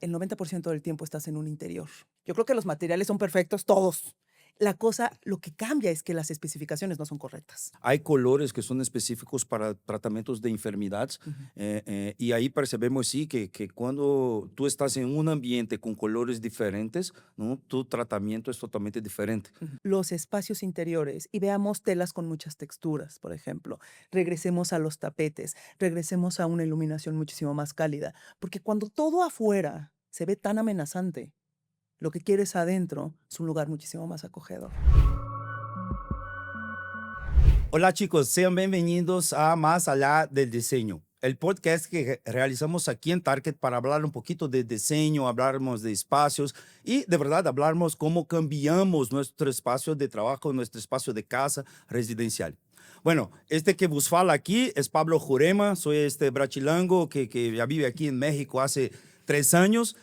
el 90% del tiempo estás en un interior. Yo creo que los materiales son perfectos, todos. La cosa, lo que cambia es que las especificaciones no son correctas. Hay colores que son específicos para tratamientos de enfermedades, Ujú. y ahí percebemos sí que cuando tú estás en un ambiente con colores diferentes, ¿no? Tu tratamiento es totalmente diferente. Ujú. Los espacios interiores y veamos telas con muchas texturas, por ejemplo. Regresemos a los tapetes, regresemos a una iluminación muchísimo más cálida, porque cuando todo afuera se ve tan amenazante, lo que quieres adentro es un lugar muchísimo más acogedor. Hola chicos, sean bienvenidos a Más Allá del Diseño, el podcast que realizamos aquí en Target para hablar un poquito de diseño, hablarmos de espacios y de verdad hablarmos cómo cambiamos nuestro espacio de trabajo, nuestro espacio de casa residencial. Bueno, este que vos fala aquí es Pablo Jurema, soy este brachilango que ya vive aquí en México hace 3 años.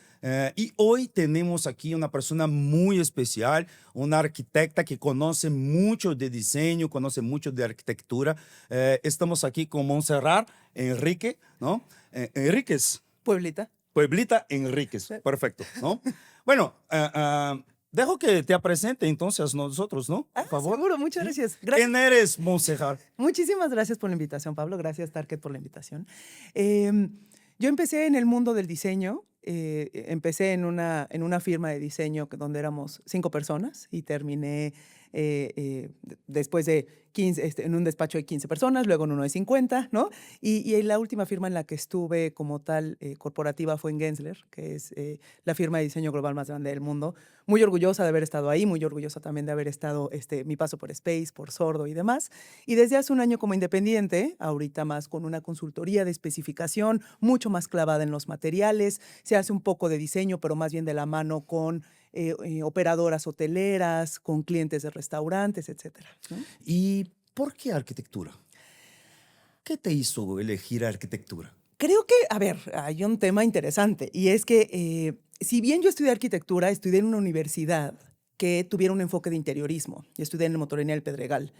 Y hoy tenemos aquí una persona muy especial, una arquitecta que conoce mucho de diseño, conoce mucho de arquitectura. Estamos aquí con Montserrat Enrique, ¿no? Enríquez, Pueblita. Pueblita Enríquez, Sí. perfecto, ¿no? Bueno, dejo que te presente entonces nosotros, ¿no? Ah, Por favor. seguro, muchas ¿Sí? gracias. ¿Quién eres, Montserrat? Muchísimas gracias por la invitación, Pablo. Gracias, Target, por la invitación. Em, yo empecé en el mundo del diseño. Empecé en una firma de diseño donde éramos 5 personas y terminé después de 15, en un despacho de 15 personas, luego en uno de 50, ¿no? Y la última firma en la que estuve como tal corporativa fue en Gensler, que es la firma de diseño global más grande del mundo. Muy orgullosa de haber estado ahí, muy orgullosa también de haber estado mi paso por Space, por Sordo y demás. Y desde hace un año como independiente, ahorita más con una consultoría de especificación, mucho más clavada en los materiales, se hace un poco de diseño, pero más bien de la mano con operadoras hoteleras, con clientes de restaurantes, etcétera, ¿no? ¿Y por qué arquitectura? ¿Qué te hizo elegir arquitectura? Creo que, a ver, hay un tema interesante y es que si bien yo estudié arquitectura, estudié en una universidad que tuviera un enfoque de interiorismo. Y estudié en el Motorinía del Pedregal.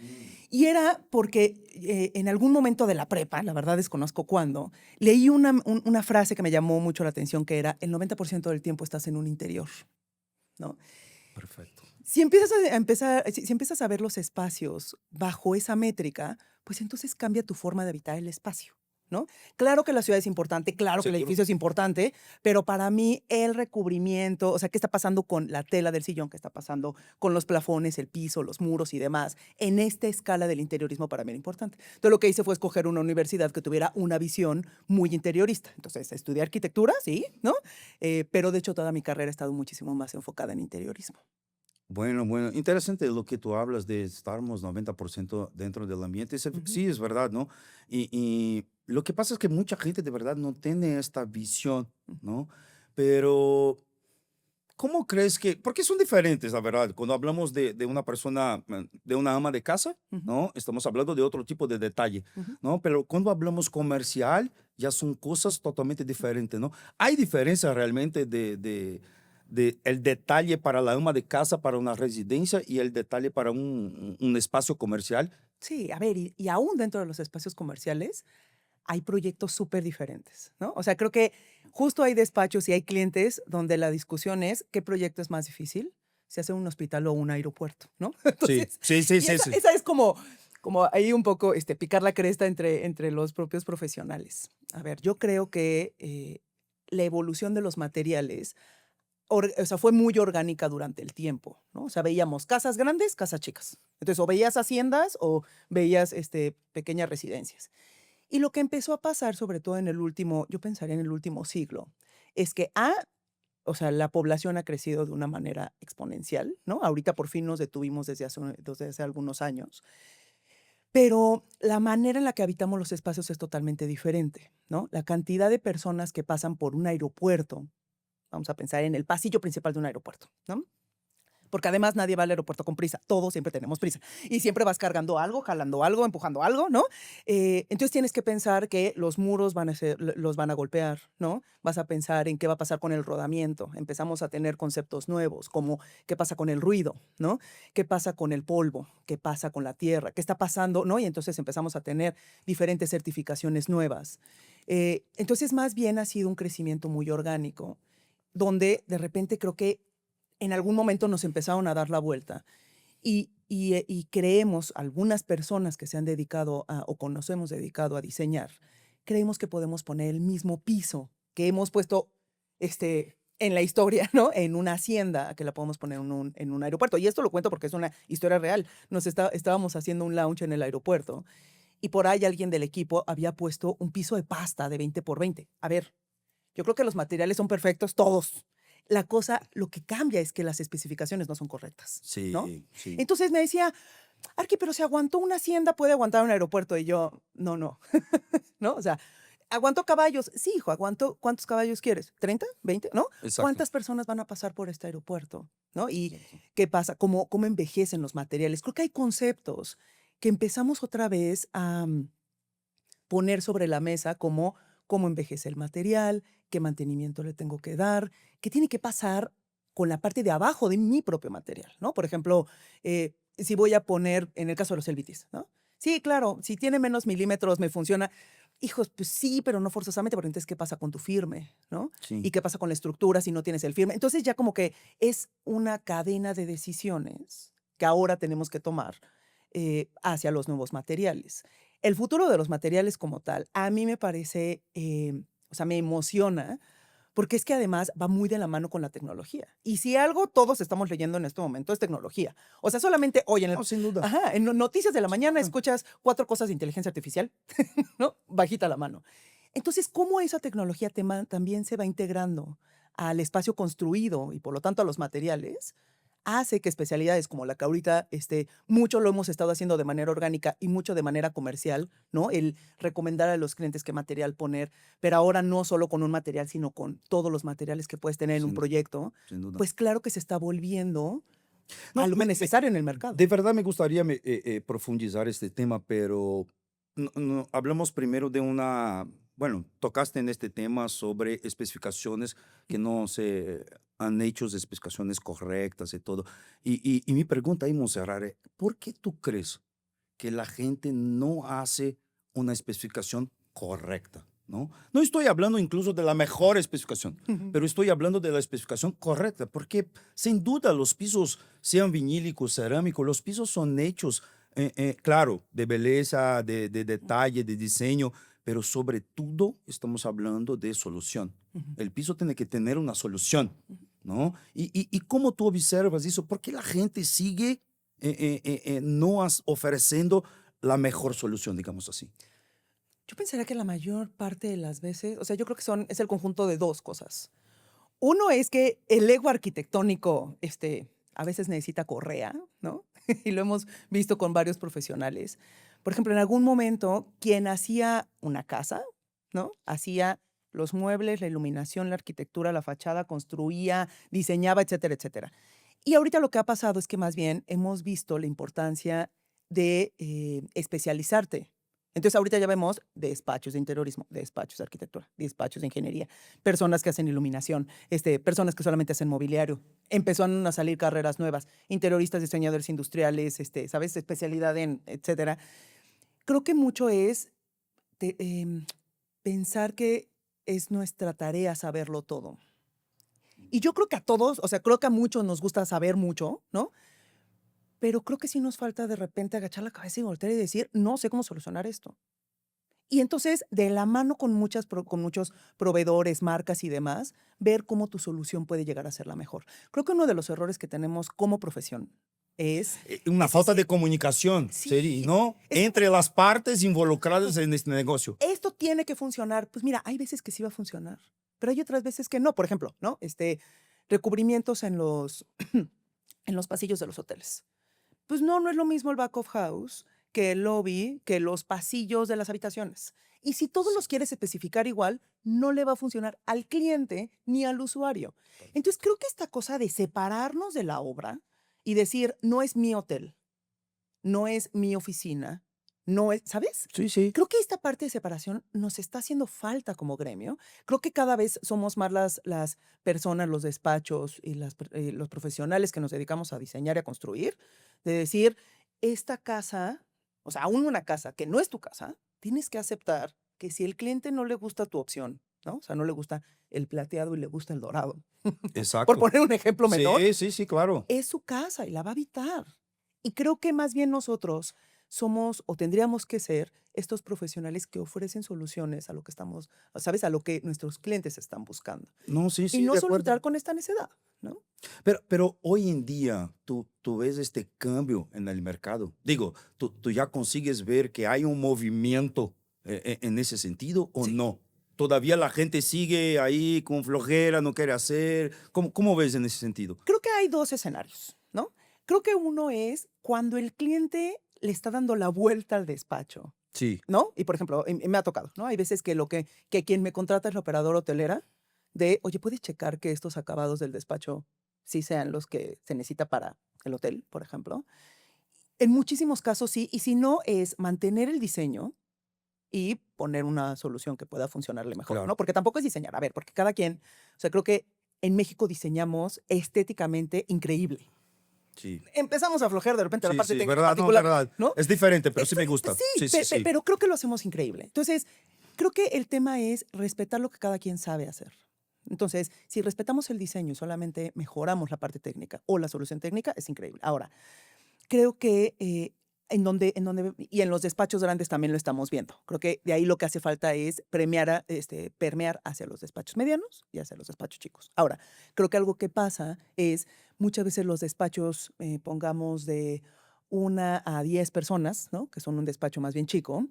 Y era porque en algún momento de la prepa, la verdad desconozco cuándo, leí una frase que me llamó mucho la atención que era el 90% del tiempo estás en un interior, ¿no? Perfecto. Si empiezas a ver los espacios bajo esa métrica, pues entonces cambia tu forma de habitar el espacio, ¿no? Claro que la ciudad es importante, claro que el Seguro. edificio es importante, pero para mí el recubrimiento, o sea, ¿qué está pasando con la tela del sillón? ¿Qué está pasando con los plafones, el piso, los muros y demás? En esta escala del interiorismo para mí era importante. Entonces lo que hice fue escoger una universidad que tuviera una visión muy interiorista. Entonces estudié arquitectura, sí, ¿no? Pero de hecho toda mi carrera ha estado muchísimo más enfocada en interiorismo. Bueno, bueno, interesante lo que tú hablas de estarmos 90% dentro del ambiente. Ujú. Sí, es verdad, ¿no? Y lo que pasa es que mucha gente de verdad no tiene esta visión, ¿no? Pero, ¿cómo crees que, porque son diferentes, la verdad, cuando hablamos de una persona, de una ama de casa, Ujú, ¿no? Estamos hablando de otro tipo de detalle, ujú. ¿no? Pero cuando hablamos comercial, ya son cosas totalmente diferentes, ¿no? Hay diferencia realmente de el detalle para la ama de casa, para una residencia y el detalle para un espacio comercial. Sí, a ver, y aún dentro de los espacios comerciales hay proyectos súper diferentes, ¿no? O sea, creo que justo hay despachos y hay clientes donde la discusión es qué proyecto es más difícil, si hace un hospital o un aeropuerto, ¿no? Sí, Entonces, sí, sí, y sí, esa, sí. esa es como ahí un poco picar la cresta entre los propios profesionales. A ver, yo creo que la evolución de los materiales o sea, fue muy orgánica durante el tiempo, ¿no? O sea, veíamos casas grandes, casas chicas. Entonces, o veías haciendas o veías pequeñas residencias. Y lo que empezó a pasar, sobre todo en el último, yo pensaría en el último siglo, es que o sea, la población ha crecido de una manera exponencial, ¿no? Ahorita por fin nos detuvimos desde hace algunos años, pero la manera en la que habitamos los espacios es totalmente diferente, ¿no? La cantidad de personas que pasan por un aeropuerto, vamos a pensar en el pasillo principal de un aeropuerto, ¿no? Porque además nadie va al aeropuerto con prisa, todos siempre tenemos prisa. Y siempre vas cargando algo, jalando algo, empujando algo, ¿no? Entonces tienes que pensar que los muros los van a golpear, ¿no? Vas a pensar en qué va a pasar con el rodamiento. Empezamos a tener conceptos nuevos, como qué pasa con el ruido, ¿no? ¿Qué pasa con el polvo? ¿Qué pasa con la tierra? ¿Qué está pasando? ¿No? Y entonces empezamos a tener diferentes certificaciones nuevas. Entonces más bien ha sido un crecimiento muy orgánico. donde de repente creo que en algún momento nos empezaron a dar la vuelta y creemos, algunas personas que se han dedicado o que nos hemos dedicado a diseñar, creemos que podemos poner el mismo piso que hemos puesto en la historia, ¿no? En una hacienda, que la podemos poner en un aeropuerto. Y esto lo cuento porque es una historia real. Estábamos haciendo un lounge en el aeropuerto y por ahí alguien del equipo había puesto un piso de pasta de 20 por 20. A ver, yo creo que los materiales son perfectos todos. La cosa, lo que cambia es que las especificaciones no son correctas, ¿no? Sí, sí. Entonces me decía, Arqui, pero si aguantó una hacienda, puede aguantar un aeropuerto. Y yo, no, no, ¿no? O sea, ¿aguantó caballos? Sí, hijo, aguanto. ¿Cuántos caballos quieres? ¿30? ¿20? ¿No? Exacto. ¿Cuántas personas van a pasar por este aeropuerto? ¿No? ¿Y Exacto. qué pasa? ¿Cómo envejecen los materiales? Creo que hay conceptos que empezamos otra vez a poner sobre la mesa como cómo envejece el material, qué mantenimiento le tengo que dar, qué tiene que pasar con la parte de abajo de mi propio material, ¿no? Por ejemplo, si voy a poner, en el caso de los Elvitis, ¿no? Sí, claro, si tiene menos milímetros me funciona. Hijos, pues sí, pero no forzosamente, porque entonces, ¿qué pasa con tu firme, no? Sí, ¿Y qué pasa con la estructura si no tienes el firme? Entonces ya como que es una cadena de decisiones que ahora tenemos que tomar hacia los nuevos materiales. El futuro de los materiales como tal, a mí me parece, o sea, me emociona, porque es que además va muy de la mano con la tecnología. Y si algo todos estamos leyendo en este momento es tecnología. O sea, solamente hoy no, sin duda. en noticias de la Sin mañana duda. escuchas 4 cosas de inteligencia artificial, ¿no? Bajita la mano. Entonces, ¿cómo esa tecnología también se va integrando al espacio construido y por lo tanto a los materiales? Hace que especialidades como la que ahorita mucho lo hemos estado haciendo de manera orgánica y mucho de manera comercial, ¿no? El recomendar a los clientes qué material poner, pero ahora no solo con un material, sino con todos los materiales que puedes tener en un Sin, proyecto, sin duda. pues claro que se está volviendo No, algo necesario en el mercado. de verdad me gustaría profundizar este tema, pero hablamos primero de una, bueno, tocaste en este tema sobre especificaciones que no se han hecho especificaciones correctas y todo. Y mi pregunta ahí, Monserrat, ¿por qué tú crees que la gente no hace una especificación correcta? ¿No? No estoy hablando incluso de la mejor especificación, pero estoy hablando de la especificación correcta, porque sin duda los pisos, sean vinílicos, cerámicos, los pisos son hechos, claro, de belleza, de detalle, de diseño, pero sobre todo estamos hablando de solución. El piso tiene que tener una solución, ¿no? Y cómo tú observas eso, ¿por qué la gente sigue no ofreciendo la mejor solución, digamos así? Yo pensaría que la mayor parte de las veces, o sea, yo creo que es el conjunto de 2 cosas. Uno es que el ego arquitectónico, a veces necesita correa, ¿no? Y lo hemos visto con varios profesionales. Por ejemplo, en algún momento, quien hacía una casa, ¿no? Hacía los muebles, la iluminación, la arquitectura, la fachada, construía, diseñaba, etcétera, etcétera. Y ahorita lo que ha pasado es que más bien hemos visto la importancia de especializarte. Entonces ahorita ya vemos despachos de interiorismo, despachos de arquitectura, despachos de ingeniería, personas que hacen iluminación, personas que solamente hacen mobiliario. Empezaron a salir carreras nuevas, interioristas, diseñadores industriales, ¿sabes? Especialidad en, etcétera. Creo que mucho es te- em, pensar que es nuestra tarea saberlo todo. Y yo creo que a todos, o sea, creo que a muchos nos gusta saber mucho, ¿no? Pero creo que sí nos falta de repente agachar la cabeza y voltear y decir, no sé cómo solucionar esto. Y entonces, de la mano con con muchos proveedores, marcas y demás, ver cómo tu solución puede llegar a ser la mejor. Creo que uno de los errores que tenemos como profesión es, Una es falta de ese, comunicación, sería, sí, ¿no? es como, Entre las partes involucradas en este negocio. esto tiene que funcionar. Pues mira, hay veces que sí va a funcionar, pero hay otras veces que no. Por ejemplo, ¿no? Recubrimientos en los pasillos de los hoteles. Pues no, no es lo mismo el back of house que el lobby, que los pasillos de las habitaciones. Y si todos Sí, los quieres especificar igual, no le va a funcionar al cliente ni al usuario. Entonces perfecto. creo que esta cosa de separarnos de la obra y decir, no es mi hotel, no es mi oficina, no es, ¿sabes? Sí, sí. Creo que esta parte de separación nos está haciendo falta como gremio. Creo que cada vez somos más las personas, los despachos y los profesionales que nos dedicamos a diseñar y a construir, de decir, esta casa, o sea, aún una casa que no es tu casa, tienes que aceptar que si el cliente no le gusta tu opción ¿no? O sea, no le gusta el plateado y le gusta el dorado. Por Exacto. poner un ejemplo menor, Sí, claro. es su casa y la va a habitar. Y creo que más bien nosotros somos o tendríamos que ser estos profesionales que ofrecen soluciones a lo que estamos, ¿sabes? A lo que nuestros clientes están buscando. No, sí, Y sí, no de solo acuerdo. entrar con esta necedad, ¿no? Pero hoy en día, tú ves este cambio en el mercado. Digo, tú ya consigues ver que hay un movimiento en ese sentido o Sí. no. Todavía la gente sigue ahí con flojera, no quiere hacer. ¿Cómo ves en ese sentido? Creo que hay dos escenarios, ¿no? Creo que uno es cuando el cliente le está dando la vuelta al despacho, Sí, ¿no? Y por ejemplo, me ha tocado, ¿no? Hay veces que que quien me contrata es la operadora hotelera de, oye, ¿puedes checar que estos acabados del despacho sí sean los que se necesita para el hotel, por ejemplo? En muchísimos casos sí, y si no, es mantener el diseño y poner una solución que pueda funcionarle mejor, claro. ¿no? Porque tampoco es diseñar, a ver, porque cada quien, o sea, creo que en México diseñamos estéticamente increíble. Sí. Empezamos a flojear de repente la Sí, parte sí, técnica verdad, no, particular, verdad. ¿no? Es diferente, pero sí me gusta. Sí, Sí, sí, sí. pero creo que lo hacemos increíble. Entonces, creo que el tema es respetar lo que cada quien sabe hacer. Entonces, si respetamos el diseño y solamente mejoramos la parte técnica o la solución técnica, es increíble. Ahora, creo que y en los despachos grandes también lo estamos viendo. Creo que de ahí lo que hace falta es permear hacia los despachos medianos y hacia los despachos chicos. Ahora, creo que algo que pasa es muchas veces los despachos, pongamos de 1 a 10 personas, ¿no? Que son un despacho más bien chico,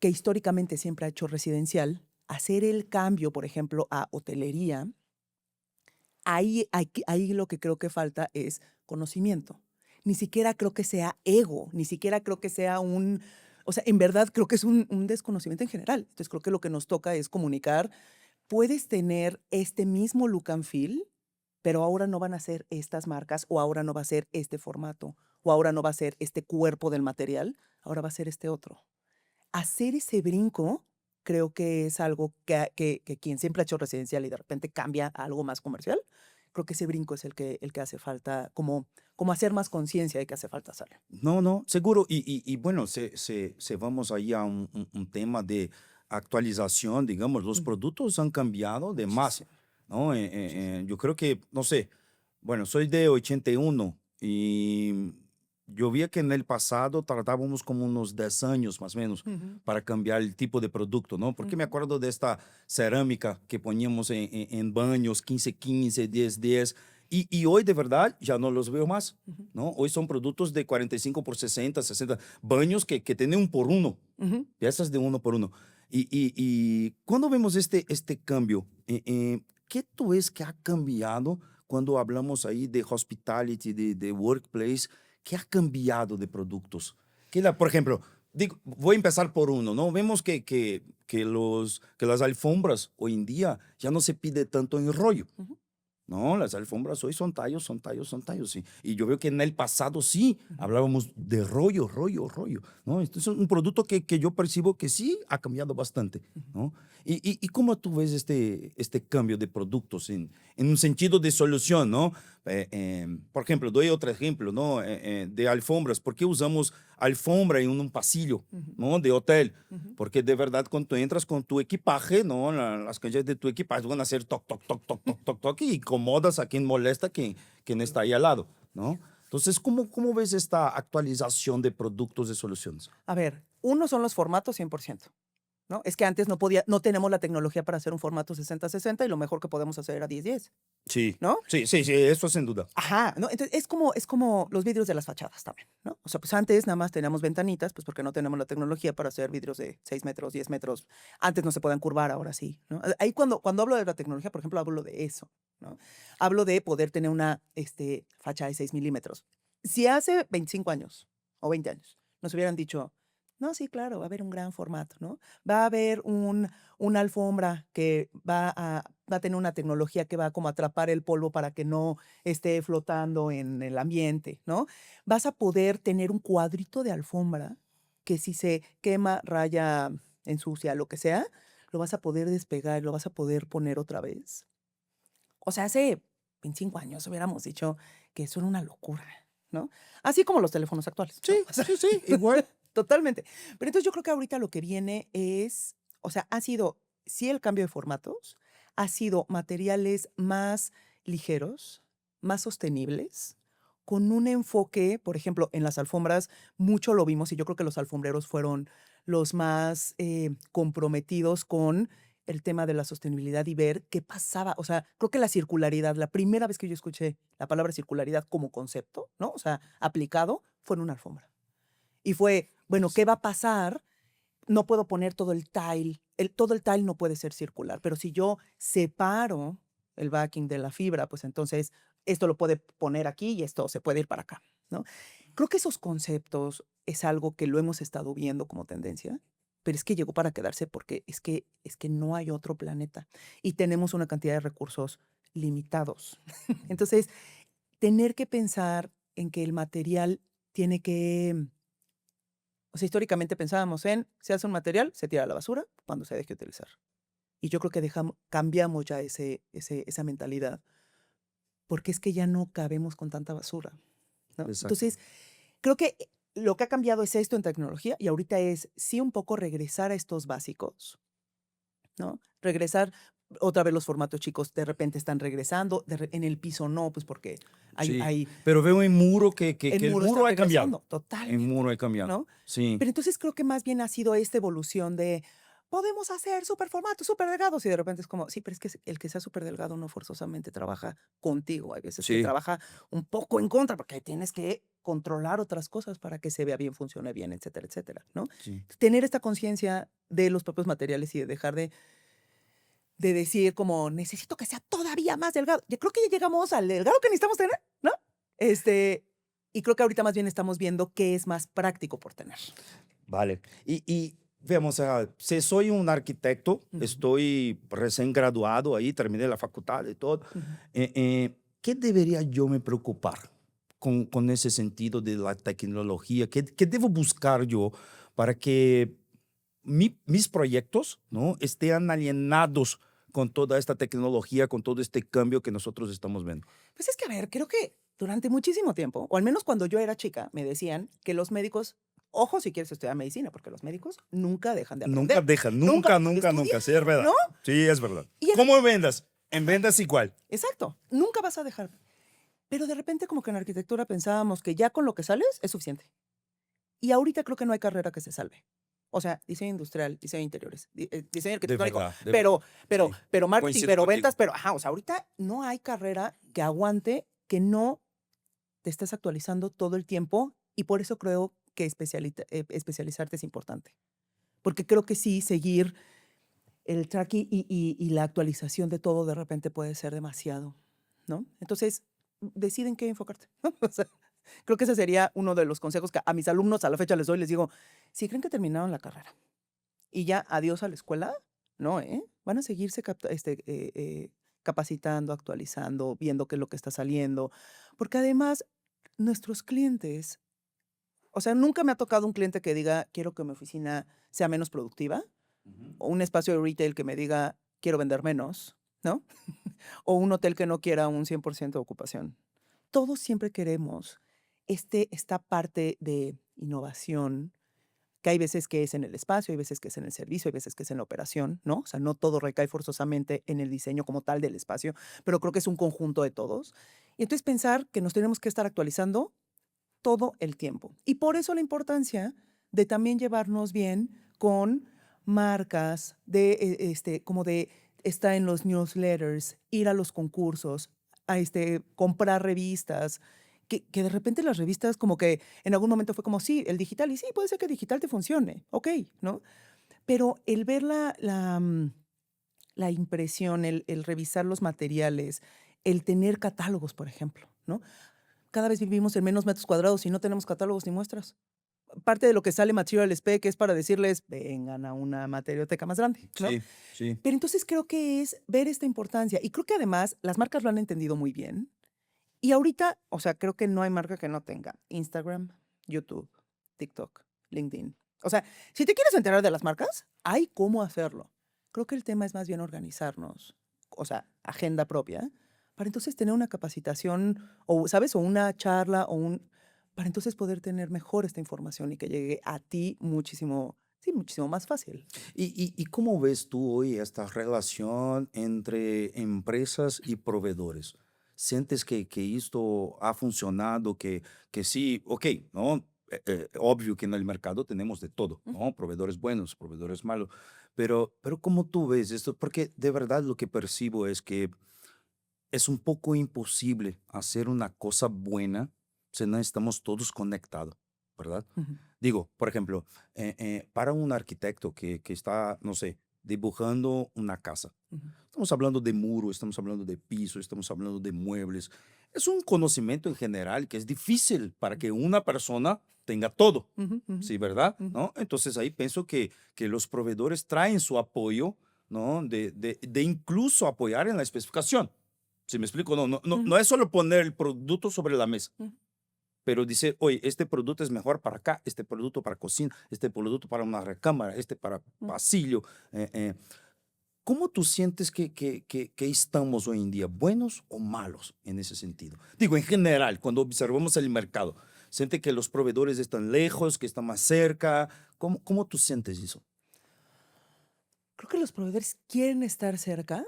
que históricamente siempre ha hecho residencial, hacer el cambio, por ejemplo, a hotelería, ahí lo que creo que falta es conocimiento. Ni siquiera creo que sea ego, ni siquiera creo que sea o sea, en verdad creo que es un desconocimiento en general. Entonces creo que lo que nos toca es comunicar, puedes tener este mismo look and feel, pero ahora no van a ser estas marcas, o ahora no va a ser este formato, o ahora no va a ser este cuerpo del material, ahora va a ser este otro. Hacer ese brinco creo que es algo que quien siempre ha hecho residencial y de repente cambia a algo más comercial, creo que ese brinco es el que hace falta, como hacer más conciencia de que hace falta hacerlo. No, no, seguro. Y bueno, se vamos ahí a un tema de actualización, digamos, los Mm, productos han cambiado de más, Muchísimo, ¿no? muchísimo. Yo creo que, no sé, bueno, soy de 81 y yo vi que en el pasado tardábamos como unos 10 años más o menos Ujú, para cambiar el tipo de producto, ¿no? Porque me ujú, acuerdo de esta cerámica que poníamos en baños, 15, 10. Y hoy de verdad ya no los veo más. ujú, ¿No? Hoy son productos de 45 por 60 baños que tienen un por uno, ujú. piezas de uno por uno. Y cuando vemos este cambio, ¿qué tú ves que ha cambiado cuando hablamos ahí de hospitality, de workplace? ¿Qué ha cambiado de productos? Por ejemplo, digo, voy a empezar por uno, ¿no? Vemos que las alfombras hoy en día ya no se pide tanto en rollo. Ujú, No, las alfombras hoy son tallos, son tallos, son tallos, sí. Y yo veo que en el pasado sí, ujú. hablábamos de rollo, rollo, rollo, ¿no? Este es un producto que yo percibo que sí ha cambiado bastante, ¿no? ¿Y cómo tú ves este cambio de productos en un sentido de solución, ¿no? Por ejemplo, doy otro ejemplo, ¿no? De alfombras. ¿Por qué usamos alfombra en un pasillo, Ujú, ¿no? De hotel. ujú. Porque de verdad cuando tú entras con tu equipaje, ¿no? Las calles de tu equipaje van a hacer toc, toc, toc, toc, toc, toc, toc y incomodas a quien molesta, quien está ahí al lado, ¿no? Entonces, ¿cómo ves esta actualización de productos de soluciones? A ver, uno son los formatos 100%. ¿No? Es que antes no tenemos la tecnología para hacer un formato 60-60 y lo mejor que podemos hacer era 10-10, Sí, ¿no? sí, eso sin duda. Ajá, ¿no? Entonces es como los vidrios de las fachadas también, ¿no? O sea, pues antes nada más teníamos ventanitas, pues porque no tenemos la tecnología para hacer vidrios de 6 metros, 10 metros. Antes no se podían curvar, ahora sí, ¿no? Ahí cuando hablo de la tecnología, por ejemplo, hablo de eso, ¿no? Hablo de poder tener una facha de 6 milímetros. Si hace 25 años o 20 años nos hubieran dicho, no, sí, claro, va a haber un gran formato, ¿no? Va a haber una alfombra que va a tener una tecnología que va como a atrapar el polvo para que no esté flotando en el ambiente, ¿no? Vas a poder tener un cuadrito de alfombra que si se quema, raya, ensucia, lo que sea, lo vas a poder despegar, lo vas a poder poner otra vez. O sea, hace 25 años hubiéramos dicho que eso era una locura, ¿no? Así como los teléfonos actuales, ¿no? Sí, O sea, sí, igual. totalmente. Pero entonces yo creo que ahorita lo que viene es, o sea, ha sido sí el cambio de formatos ha sido materiales más ligeros, más sostenibles, con un enfoque, por ejemplo, en las alfombras, mucho lo vimos y yo creo que los alfombreros fueron los más comprometidos con el tema de la sostenibilidad y ver qué pasaba. O sea, creo que la circularidad, la primera vez que yo escuché la palabra circularidad como concepto, ¿no? O sea, aplicado, fue en una alfombra. Y fue, bueno, ¿qué va a pasar? No puedo poner todo el tile, todo el tile no puede ser circular, pero si yo separo el backing de la fibra, pues entonces esto lo puede poner aquí y esto se puede ir para acá, ¿no? Creo que esos conceptos es algo que lo hemos estado viendo como tendencia, pero es que llegó para quedarse porque es que no hay otro planeta y tenemos una cantidad de recursos limitados. Entonces, tener que pensar en que el material tiene que, o sea, históricamente pensábamos en, se hace un material, se tira a la basura cuando se deje de utilizar. Y yo creo que cambiamos ya esa mentalidad, porque es que ya no cabemos con tanta basura, ¿no? Exacto. Entonces, creo que lo que ha cambiado es esto en tecnología y ahorita es, sí, un poco regresar a estos básicos, ¿no? Regresar, otra vez los formatos chicos de repente están regresando, en el piso no, pues porque Sí, hay pero veo en muro que el el muro está muro ha cambiado. regresando, El muro totalmente, ha cambiado. ¿no? Sí, Pero entonces creo que más bien ha sido esta evolución de podemos hacer súper formatos, súper delgados, y de repente es como, sí, pero es que el que sea súper delgado no forzosamente trabaja contigo. Hay veces que sí, trabaja un poco en contra, porque tienes que controlar otras cosas para que se vea bien, funcione bien, etcétera, etcétera, ¿no? sí. Tener esta conciencia de los propios materiales y de dejar de decir como necesito que sea todavía más delgado. Yo creo que ya llegamos al delgado que necesitamos tener, ¿no? Este, y creo que ahorita más bien estamos viendo qué es más práctico por tener. Vale. Y veamos, si soy un arquitecto, Ujú, estoy recién graduado ahí, terminé la facultad y todo, ujú. ¿qué debería yo me preocupar con ese sentido de la tecnología? ¿Qué debo buscar yo para que mis proyectos, ¿no?, estén alienados con toda esta tecnología, con todo este cambio que nosotros estamos viendo? Pues es que, a ver, creo que durante muchísimo tiempo, o al menos cuando yo era chica, me decían que los médicos, ojo si quieres estudiar medicina, porque los médicos nunca dejan de Nunca aprender. deja, Nunca, nunca, nunca, estudia, nunca. Sí, es verdad. ¿no? Sí, es verdad. Y era, ¿Cómo vendas? En ajá, vendas igual. exacto, nunca vas a dejar. Pero de repente como que en arquitectura pensábamos que ya con lo que sales es suficiente. Y ahorita creo que no hay carrera que se salve. O sea, diseño industrial, diseño de interiores, diseño De arquitectónico, verdad. pero, pero, Sí, pero marketing, coincido pero contigo. ventas, pero, ajá, o sea, ahorita no hay carrera que aguante que no te estés actualizando todo el tiempo y por eso creo que especializarte es importante. Porque creo que sí, seguir el tracking y la actualización de todo de repente puede ser demasiado, ¿no? Entonces, decide en qué enfocarte, ¿no? O sea, creo que ese sería uno de los consejos que a mis alumnos a la fecha les doy. Les digo, si creen que terminaron la carrera y ya adiós a la escuela, no, ¿eh? Van a seguirse capacitando, actualizando, viendo qué es lo que está saliendo. Porque además, nuestros clientes, o sea, nunca me ha tocado un cliente que diga, quiero que mi oficina sea menos productiva, Ujú. o un espacio de retail que me diga, quiero vender menos, ¿no? O un hotel que no quiera un 100% de ocupación. Todos siempre queremos esta parte de innovación, que hay veces que es en el espacio, hay veces que es en el servicio, hay veces que es en la operación, ¿no? O sea, no todo recae forzosamente en el diseño como tal del espacio, pero creo que es un conjunto de todos. Y entonces pensar que nos tenemos que estar actualizando todo el tiempo. Y por eso la importancia de también llevarnos bien con marcas, como de estar en los newsletters, ir a los concursos, comprar revistas, que de repente las revistas como que en algún momento fue como, sí, el digital, y sí, puede ser que digital te funcione, ok, ¿no? Pero el ver la impresión, el revisar los materiales, el tener catálogos, por ejemplo, ¿no? Cada vez vivimos en menos metros cuadrados y no tenemos catálogos ni muestras. Parte de lo que sale Material Spec es para decirles, vengan a una materioteca más grande, ¿no? Sí, sí. Pero entonces creo que es ver esta importancia y creo que además las marcas lo han entendido muy bien. Y ahorita, o sea, creo que no hay marca que no tenga Instagram, YouTube, TikTok, LinkedIn. O sea, si te quieres enterar de las marcas, hay cómo hacerlo. Creo que el tema es más bien organizarnos, o sea, agenda propia, para entonces tener una capacitación o, ¿sabes? O una charla para entonces poder tener mejor esta información y que llegue a ti muchísimo sí, muchísimo más fácil. ¿Y cómo ves tú hoy esta relación entre empresas y proveedores? ¿Sientes que esto ha funcionado, que sí, ok, ¿no? Obvio que en el mercado tenemos de todo, Mm, ¿no? Proveedores buenos, proveedores malos, pero ¿cómo tú ves esto? Porque de verdad lo que percibo es que es un poco imposible hacer una cosa buena si no estamos todos conectados, ¿verdad? ujú, Digo, por ejemplo, para un arquitecto que está, no sé, dibujando una casa, ujú, estamos hablando de muro, estamos hablando de piso, estamos hablando de muebles. Es un conocimiento en general que es difícil para que una persona tenga todo, ujú, ujú, ¿sí, verdad? ujú, ¿No? Entonces ahí pienso que los proveedores traen su apoyo, ¿no? De incluso apoyar en la especificación. ¿Sí me explico? ujú, No es solo poner el producto sobre la mesa, ujú, pero dice, oye, este producto es mejor para acá, este producto para cocina, este producto para una recámara, este para ujú. pasillo. ¿Cómo tú sientes que estamos hoy en día, buenos o malos en ese sentido? Digo, en general, cuando observamos el mercado, ¿siente que los proveedores están lejos, que están más cerca? ¿Cómo tú sientes eso? Creo que los proveedores quieren estar cerca,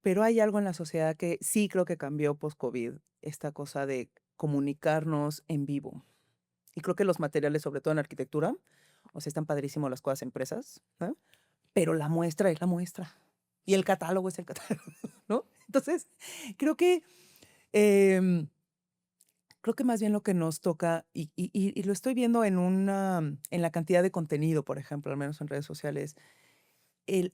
pero hay algo en la sociedad que sí creo que cambió post-COVID, esta cosa de comunicarnos en vivo. Y creo que los materiales, sobre todo en arquitectura, o sea, están padrísimos las cosas impresas, ¿no? Pero la muestra es la muestra. Y el catálogo es el catálogo, ¿no? Entonces, creo que, em, creo que más bien lo que nos toca, y lo estoy viendo en la cantidad de contenido, por ejemplo, al menos en redes sociales, el,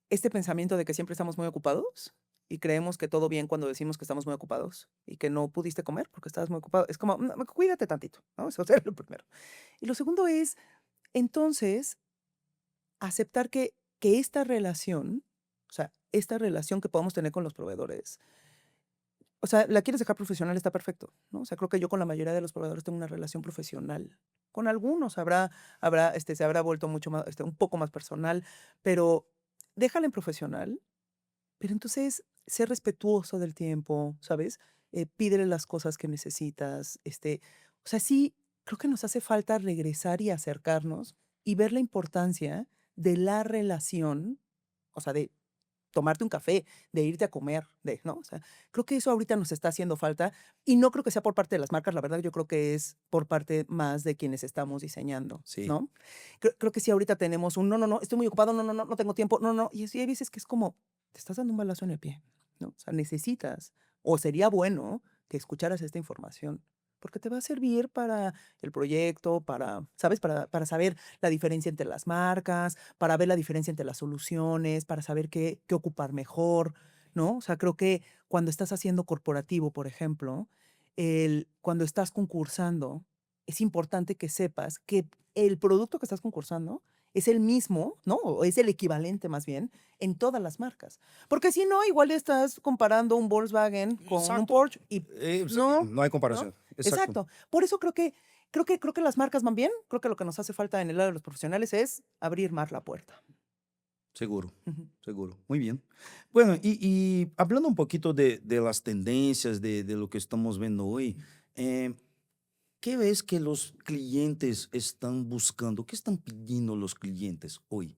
este pensamiento de que siempre estamos muy ocupados y creemos que todo bien cuando decimos que estamos muy ocupados y que no pudiste comer porque estabas muy ocupado. Es como, "No, cuídate tantito, ¿no? Eso es lo primero. Y lo segundo es, entonces, aceptar que esta relación, o sea, esta relación que podemos tener con los proveedores, o sea, la quieres dejar profesional, está perfecto, ¿no? O sea, creo que yo con la mayoría de los proveedores tengo una relación profesional. Con algunos se habrá vuelto mucho más, un poco más personal, pero déjala en profesional, pero entonces sé respetuoso del tiempo, ¿sabes? Pídele las cosas que necesitas, o sea, sí, creo que nos hace falta regresar y acercarnos y ver la importancia de la relación, o sea, de tomarte un café, de irte a comer, ¿no? O sea, creo que eso ahorita nos está haciendo falta y no creo que sea por parte de las marcas, la verdad, yo creo que es por parte más de quienes estamos diseñando, Sí. ¿no? Creo que sí ahorita tenemos un, no, no, no, estoy muy ocupado, no, no, no, no tengo tiempo, no, no, y sí hay veces que es como, te estás dando un balazo en el pie, ¿no? O sea, necesitas, o sería bueno que escucharas esta información, porque te va a servir para el proyecto, para, ¿sabes? Para saber la diferencia entre las marcas, para ver la diferencia entre las soluciones, para saber qué ocupar mejor, ¿no? O sea, creo que cuando estás haciendo corporativo, por ejemplo, cuando estás concursando, es importante que sepas que el producto que estás concursando es el mismo, ¿no? O es el equivalente más bien en todas las marcas. Porque si no, igual estás comparando un Volkswagen con un Exacto. Porsche y Sí, no, no hay ¿no? comparación. Exacto. Exacto. Por eso creo que las marcas van bien. Creo que lo que nos hace falta en el lado de los profesionales es abrir más la puerta. Seguro, Ujú. seguro. Muy bien. Bueno, y hablando un poquito de las tendencias, de lo que estamos viendo hoy, eh, ¿qué ves que los clientes están buscando? ¿Qué están pidiendo los clientes hoy?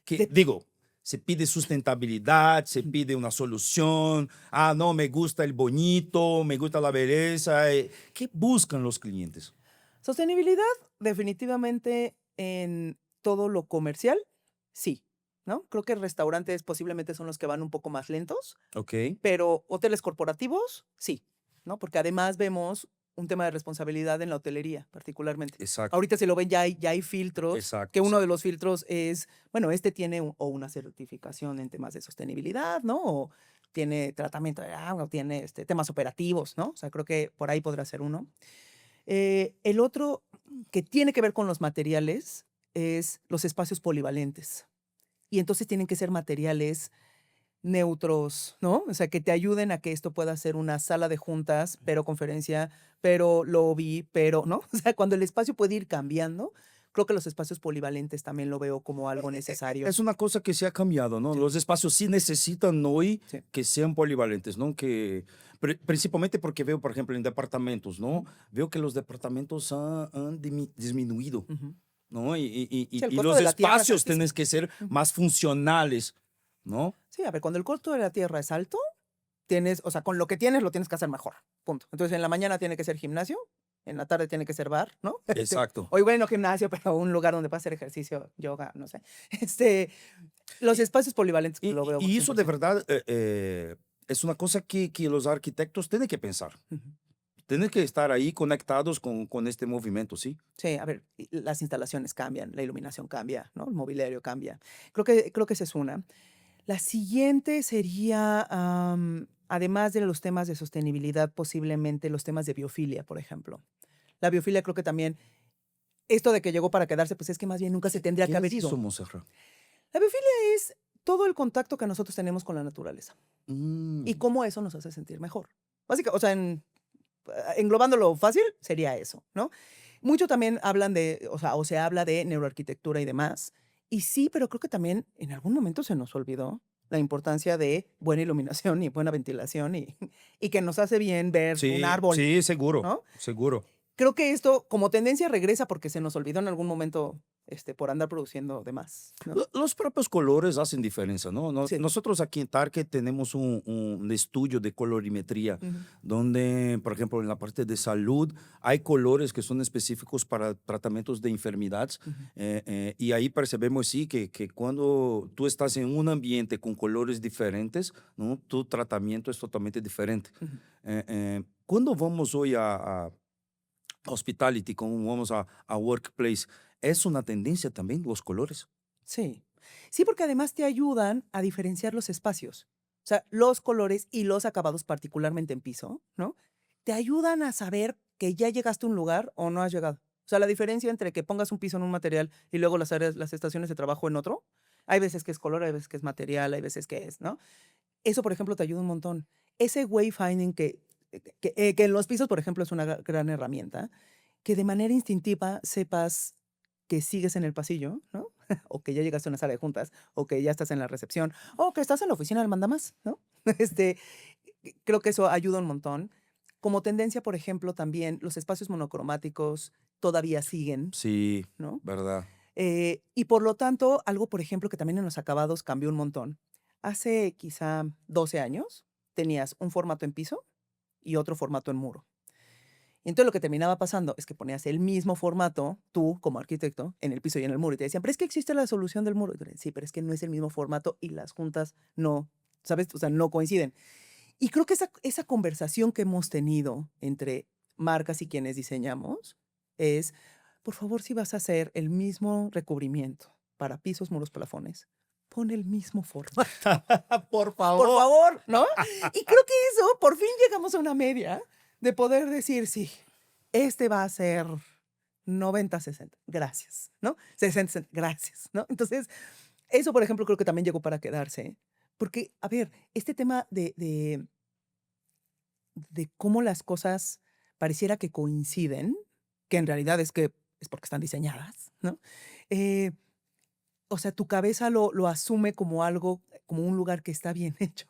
Que, De- digo, se pide sustentabilidad, se Ujú. pide una solución. Ah, no, me gusta el bonito, me gusta la belleza. ¿Qué buscan los clientes? Sostenibilidad, definitivamente en todo lo comercial, sí, ¿no? Creo que restaurantes posiblemente son los que van un poco más lentos, Ok, pero hoteles corporativos, sí, ¿no? Porque además vemos un tema de responsabilidad en la hotelería, particularmente. exacto, Ahorita se lo ven, ya hay filtros, que exacto, uno de exacto. los filtros es, bueno, este tiene o una certificación en temas de sostenibilidad, ¿no? O tiene tratamiento de agua, o tiene temas operativos, ¿no? O sea, creo que por ahí podrá ser uno. El otro que tiene que ver con los materiales es los espacios polivalentes. Y entonces tienen que ser materiales neutros, ¿no? O sea, que te ayuden a que esto pueda ser una sala de juntas, pero conferencia, pero lobby, pero, ¿no? O sea, cuando el espacio puede ir cambiando, creo que los espacios polivalentes también lo veo como algo necesario. Es una cosa que se ha cambiado, ¿no? Sí, Los espacios sí necesitan hoy sí. que sean polivalentes, ¿no? Principalmente porque veo, por ejemplo, en departamentos, ¿no? Ujú, Veo que los departamentos han disminuido. ujú. ¿no? Sí, el Y costo los de la tierra es espacios altísimo. tienen que ser Ujú. más funcionales, ¿no? Sí, a ver, cuando el costo de la tierra es alto, tienes, o sea, con lo que tienes lo tienes que hacer mejor, punto. Entonces, en la mañana tiene que ser gimnasio, en la tarde tiene que ser bar, ¿no? Exacto. O igual no gimnasio, pero un lugar donde puedas hacer ejercicio, yoga, no sé. Este, los espacios polivalentes lo veo Y eso de 100%. verdad es una cosa que los arquitectos tienen que pensar. Ujú. Tienen que estar ahí conectados con este movimiento, ¿sí? Sí, a ver, las instalaciones cambian, la iluminación cambia, ¿no? El mobiliario cambia. Creo que esa es una. La siguiente sería, además de los temas de sostenibilidad, posiblemente los temas de biofilia, por ejemplo. La biofilia creo que también, esto de que llegó para quedarse, pues es que más bien nunca se tendría ¿Qué que es haber ido. eso, Monserrat? La biofilia es todo el contacto que nosotros tenemos con la naturaleza y Mm, cómo eso nos hace sentir mejor. Básicamente, o sea, englobándolo fácil, sería eso, ¿no? Mucho también hablan de, o sea, o se habla de neuroarquitectura y demás. Y sí, pero creo que también en algún momento se nos olvidó la importancia de buena iluminación y buena ventilación y que nos hace bien ver un sí, árbol, sí, seguro, ¿no? seguro. Creo que esto como tendencia regresa porque se nos olvidó en algún momento por andar produciendo de más, ¿no? Los propios colores hacen diferencia, ¿no? Sí. Nosotros aquí en Target tenemos un estudio de colorimetría, Ujú, donde, por ejemplo, en la parte de salud hay colores que son específicos para tratamientos de enfermedades, ujú, y ahí percebemos, sí, que cuando tú estás en un ambiente con colores diferentes, ¿no? Tu tratamiento es totalmente diferente. ujú. Cuando vamos hoy a hospitality, como vamos a workplace, ¿es una tendencia también los colores? Sí. Sí, porque además te ayudan a diferenciar los espacios. O sea, los colores y los acabados, particularmente en piso, ¿no? Te ayudan a saber que ya llegaste a un lugar o no has llegado. O sea, la diferencia entre que pongas un piso en un material y luego las áreas, las estaciones de trabajo en otro, hay veces que es color, hay veces que es material, hay veces que es, ¿no? Eso, por ejemplo, te ayuda un montón. Ese wayfinding que en los pisos, por ejemplo, es una gran herramienta, que de manera instintiva sepas que sigues en el pasillo, ¿no? O que ya llegaste a una sala de juntas, o que ya estás en la recepción, o que estás en la oficina del mandamás, ¿no? Este, creo que eso ayuda un montón. Como tendencia, por ejemplo, también los espacios monocromáticos todavía siguen, Sí, ¿no? verdad. Y por lo tanto, algo, por ejemplo, que también en los acabados cambió un montón. Hace quizá 12 años tenías un formato en piso y otro formato en muro. Y entonces lo que terminaba pasando es que ponías el mismo formato, tú como arquitecto, en el piso y en el muro. Y te decían, pero es que existe la solución del muro. Y tú le decías, sí, pero es que no es el mismo formato y las juntas no, ¿sabes? O sea, no coinciden. Y creo que esa conversación que hemos tenido entre marcas y quienes diseñamos es, por favor, si vas a hacer el mismo recubrimiento para pisos, muros, plafones, pon el mismo formato, Por por favor. favor, ¿no? Y creo que eso, por fin llegamos a una media de poder decir, sí, este va a ser 90-60, gracias, ¿no? 60-60, gracias, ¿no? Entonces, eso, por ejemplo, creo que también llegó para quedarse, porque, a ver, este tema de cómo las cosas pareciera que coinciden, que en realidad es que es porque están diseñadas, ¿no? Eh, o sea, tu cabeza lo asume como algo, como un lugar que está bien hecho.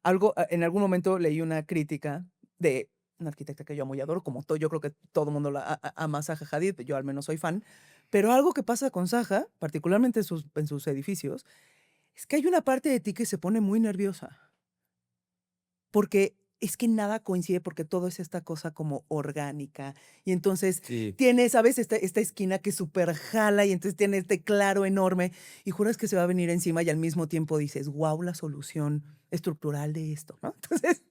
Algo, en algún momento leí una crítica de una arquitecta que yo muy adoro, como todo, yo creo que todo el mundo ama a Zaha Hadid, yo al menos soy fan, pero algo que pasa con Zaha, particularmente en sus edificios, es que hay una parte de ti que se pone muy nerviosa. Porque es que nada coincide, porque todo es esta cosa como orgánica. Y entonces Sí, tiene, ¿sabes? Esta esquina que súper jala y entonces tiene este claro enorme y juras que se va a venir encima y al mismo tiempo dices, wow, la solución estructural de esto, ¿no? Entonces,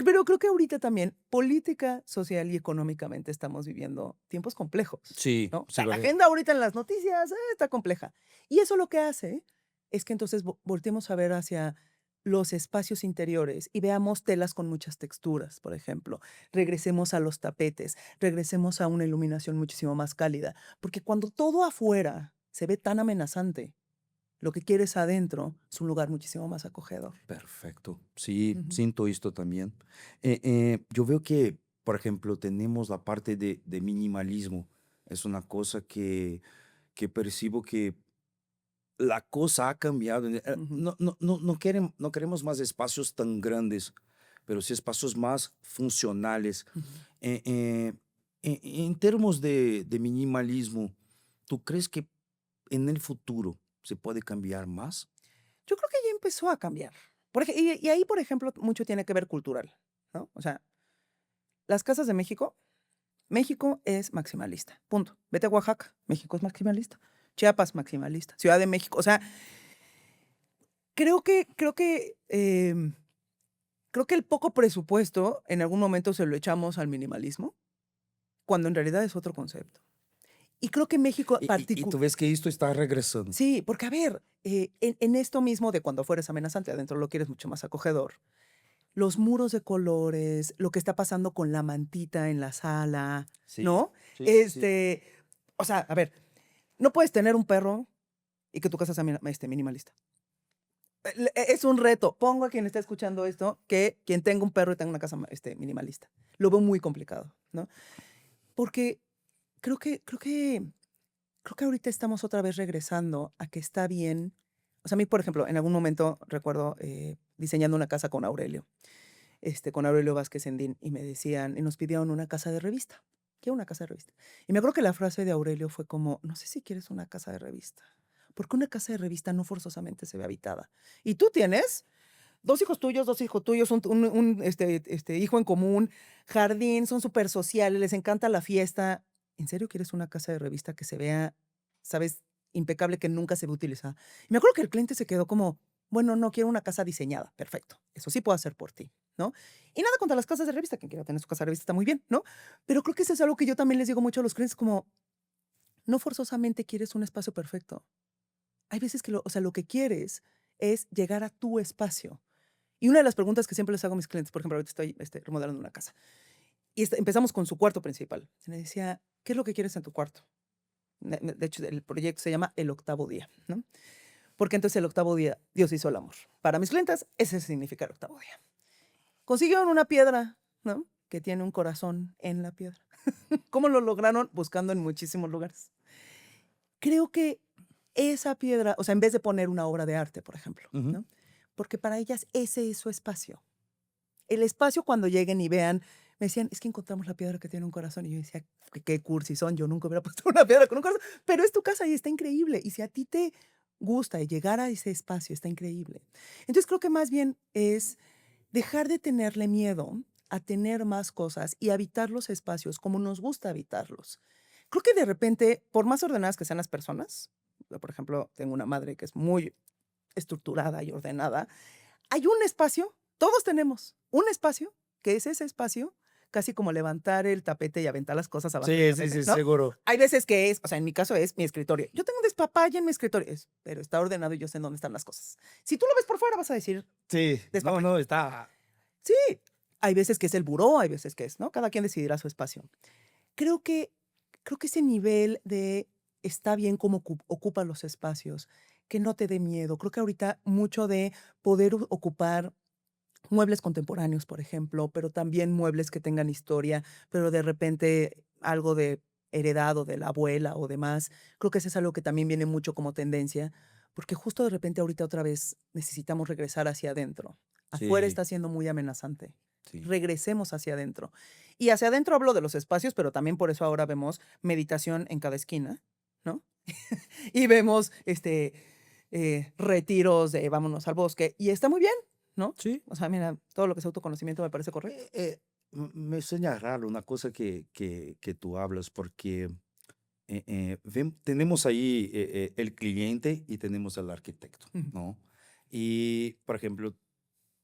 pero creo que ahorita también política, social y económicamente estamos viviendo tiempos complejos, sí, ¿no? O sí, sea, la verdad. agenda ahorita en las noticias está compleja. Y eso lo que hace es que entonces volteemos a ver hacia los espacios interiores y veamos telas con muchas texturas, por ejemplo. Regresemos a los tapetes, regresemos a una iluminación muchísimo más cálida, porque cuando todo afuera se ve tan amenazante, lo que quieres adentro es un lugar muchísimo más acogedor. Perfecto. Sí, Ujú, siento esto también. Yo veo que, por ejemplo, tenemos la parte de minimalismo. Es una cosa que percibo que la cosa ha cambiado. ujú, No queremos más espacios tan grandes, pero sí espacios más funcionales. ujú. En términos de minimalismo, ¿tú crees que en el futuro se puede cambiar más? Yo creo que ya empezó a cambiar. Y ahí, por ejemplo, mucho tiene que ver cultural, ¿no? O sea, las casas de México, México es maximalista, punto. Vete a Oaxaca, México es maximalista. Chiapas, maximalista. Ciudad de México, o sea, creo que, creo que, em, creo que el poco presupuesto en algún momento se lo echamos al minimalismo, cuando en realidad es otro concepto. Y creo que México Y tú ves que esto está regresando. sí, porque a ver, en esto mismo de cuando afuera es amenazante, adentro lo quieres mucho más acogedor. Los muros de colores, lo que está pasando con la mantita en la sala, Sí, ¿no? sí, sí. Este, o sea, a ver, no puedes tener un perro y que tu casa sea minimalista. Es un reto. Pongo a quien está escuchando esto que quien tenga un perro y tenga una casa minimalista. Lo veo muy complicado, ¿no? Porque creo que, creo que, creo que ahorita estamos otra vez regresando a que está bien. O sea, a mí, por ejemplo, en algún momento recuerdo diseñando una casa con Aurelio Vázquez Endín, y me decían, y nos pidieron una casa de revista. Quiero una casa de revista. Y me acuerdo que la frase de Aurelio fue como, no sé si quieres una casa de revista, porque una casa de revista no forzosamente se ve habitada. Y tú tienes dos hijos tuyos, un hijo en común, jardín, son súper sociales, les encanta la fiesta. ¿En serio quieres una casa de revista que se vea, sabes, impecable, que nunca se ve utilizada? Y me acuerdo que el cliente se quedó como, bueno, no, quiero una casa diseñada. Perfecto, eso sí puedo hacer por ti, ¿no? Y nada contra las casas de revista, quien quiera tener su casa de revista está muy bien, ¿no? Pero creo que eso es algo que yo también les digo mucho a los clientes, como, no forzosamente quieres un espacio perfecto. Hay veces que, o sea, lo que quieres es llegar a tu espacio. Y una de las preguntas que siempre les hago a mis clientes, por ejemplo, ahorita estoy remodelando una casa, y empezamos con su cuarto principal. Y me decía, ¿qué es lo que quieres en tu cuarto? De hecho, el proyecto se llama El Octavo Día, ¿no? Porque entonces el octavo día Dios hizo el amor. Para mis clientes, ese significa el octavo día. Consiguieron una piedra, ¿no? Que tiene un corazón en la piedra. ¿Cómo lo lograron? Buscando en muchísimos lugares. Creo que esa piedra, o sea, en vez de poner una obra de arte, por ejemplo, Ujú. ¿no? Porque para ellas ese es su espacio. El espacio, cuando lleguen y vean, me decían, es que encontramos la piedra que tiene un corazón. Y yo decía, qué cursi son, yo nunca hubiera puesto una piedra con un corazón, pero es tu casa y está increíble. Y si a ti te gusta y llegar a ese espacio, está increíble. Entonces creo que más bien es dejar de tenerle miedo a tener más cosas y habitar los espacios como nos gusta habitarlos. Creo que de repente, por más ordenadas que sean las personas, yo, por ejemplo, tengo una madre que es muy estructurada y ordenada, hay un espacio, todos tenemos un espacio, que es ese espacio, casi como levantar el tapete y aventar las cosas abajo del Sí, sí, tapete, sí, ¿no? seguro. Hay veces que es, o sea, en mi caso es mi escritorio. Yo tengo un despapalle en mi escritorio, pero está ordenado y yo sé en dónde están las cosas. Si tú lo ves por fuera, vas a decir Sí, no, despapalle. no, está. Sí, hay veces que es el buró, hay veces que es, ¿no? Cada quien decidirá su espacio. Creo que, creo que ese nivel de está bien cómo ocupa los espacios, que no te dé miedo. Creo que ahorita mucho de poder ocupar muebles contemporáneos, por ejemplo, pero también muebles que tengan historia, pero de repente algo de heredado de la abuela o demás. Creo que eso es algo que también viene mucho como tendencia, porque justo de repente ahorita otra vez necesitamos regresar hacia adentro. Afuera Sí, está siendo muy amenazante. sí. Regresemos hacia adentro. Y hacia adentro hablo de los espacios, pero también por eso ahora vemos meditación en cada esquina, ¿no? Y vemos retiros de vámonos al bosque. Y está muy bien, ¿no? Sí. O sea, mira, todo lo que es autoconocimiento me parece correcto. Me suena raro una cosa que tú hablas, porque tenemos ahí el cliente y tenemos el arquitecto, Ujú, ¿no? Y, por ejemplo,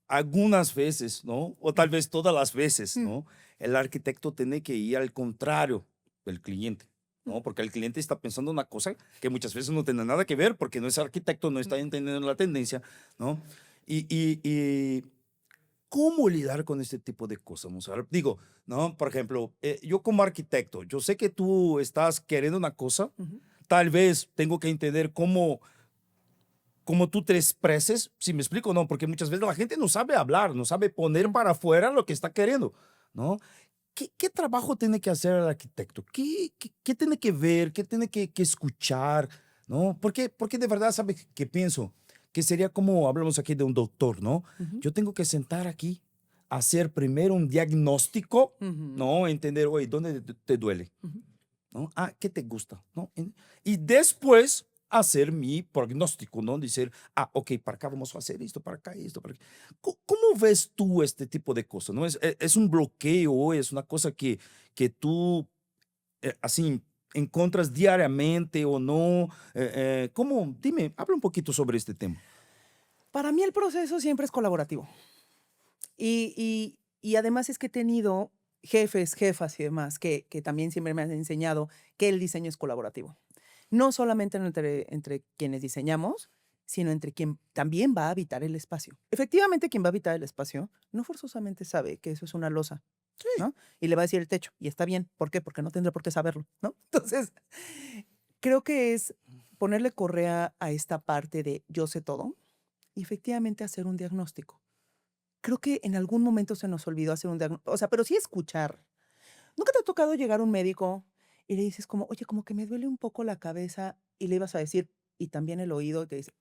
algunas veces, ¿no? O tal ujú, vez todas las veces, mm, ¿no? El arquitecto tiene que ir al contrario del cliente, mm, ¿no? Porque el cliente está pensando una cosa que muchas veces no tiene nada que ver porque no es arquitecto, no está mm, entendiendo la tendencia, ¿no? Y ¿cómo lidiar con este tipo de cosas? Vamos a ver, digo, ¿no? Por ejemplo, yo como arquitecto, yo sé que tú estás queriendo una cosa, ujú, tal vez tengo que entender cómo tú te expreses, si me explico, ¿no? Porque muchas veces la gente no sabe hablar, no sabe poner mm. para afuera lo que está queriendo, ¿no? ¿Qué trabajo tiene que hacer el arquitecto? ¿Qué tiene que ver? ¿Qué tiene que escuchar? ¿No? Porque de verdad, ¿sabes qué pienso? Que sería como, hablamos aquí de un doctor, ¿no? Ujú, Yo tengo que sentar aquí, hacer primero un diagnóstico, ujú, ¿no? Entender, oye, ¿dónde te duele? ujú, ¿no? Ah, ¿qué te gusta? ¿No? Y después hacer mi pronóstico, ¿no? Decir, ah, ok, para acá vamos a hacer esto, para acá esto, para acá. ¿Cómo ves tú este tipo de cosas? ¿No? ¿Es un bloqueo? ¿Es una cosa que tú, así, encuentras diariamente o no? ¿Cómo? Dime, habla un poquito sobre este tema. Para mí el proceso siempre es colaborativo. Y además es que he tenido jefes, jefas y demás que también siempre me han enseñado que el diseño es colaborativo. No solamente entre quienes diseñamos, sino entre quien también va a habitar el espacio. Efectivamente, quien va a habitar el espacio no forzosamente sabe que eso es una losa, Sí. ¿no? Y le va a decir el techo, y está bien. ¿Por qué? Porque no tendrá por qué saberlo, ¿no? Entonces, creo que es ponerle correa a esta parte de yo sé todo y efectivamente hacer un diagnóstico. Creo que en algún momento se nos olvidó hacer un diagnóstico, o sea, pero sí escuchar. ¿Nunca te ha tocado llegar a un médico y le dices como, oye, como que me duele un poco la cabeza y le ibas a decir, y también el oído, y te dice,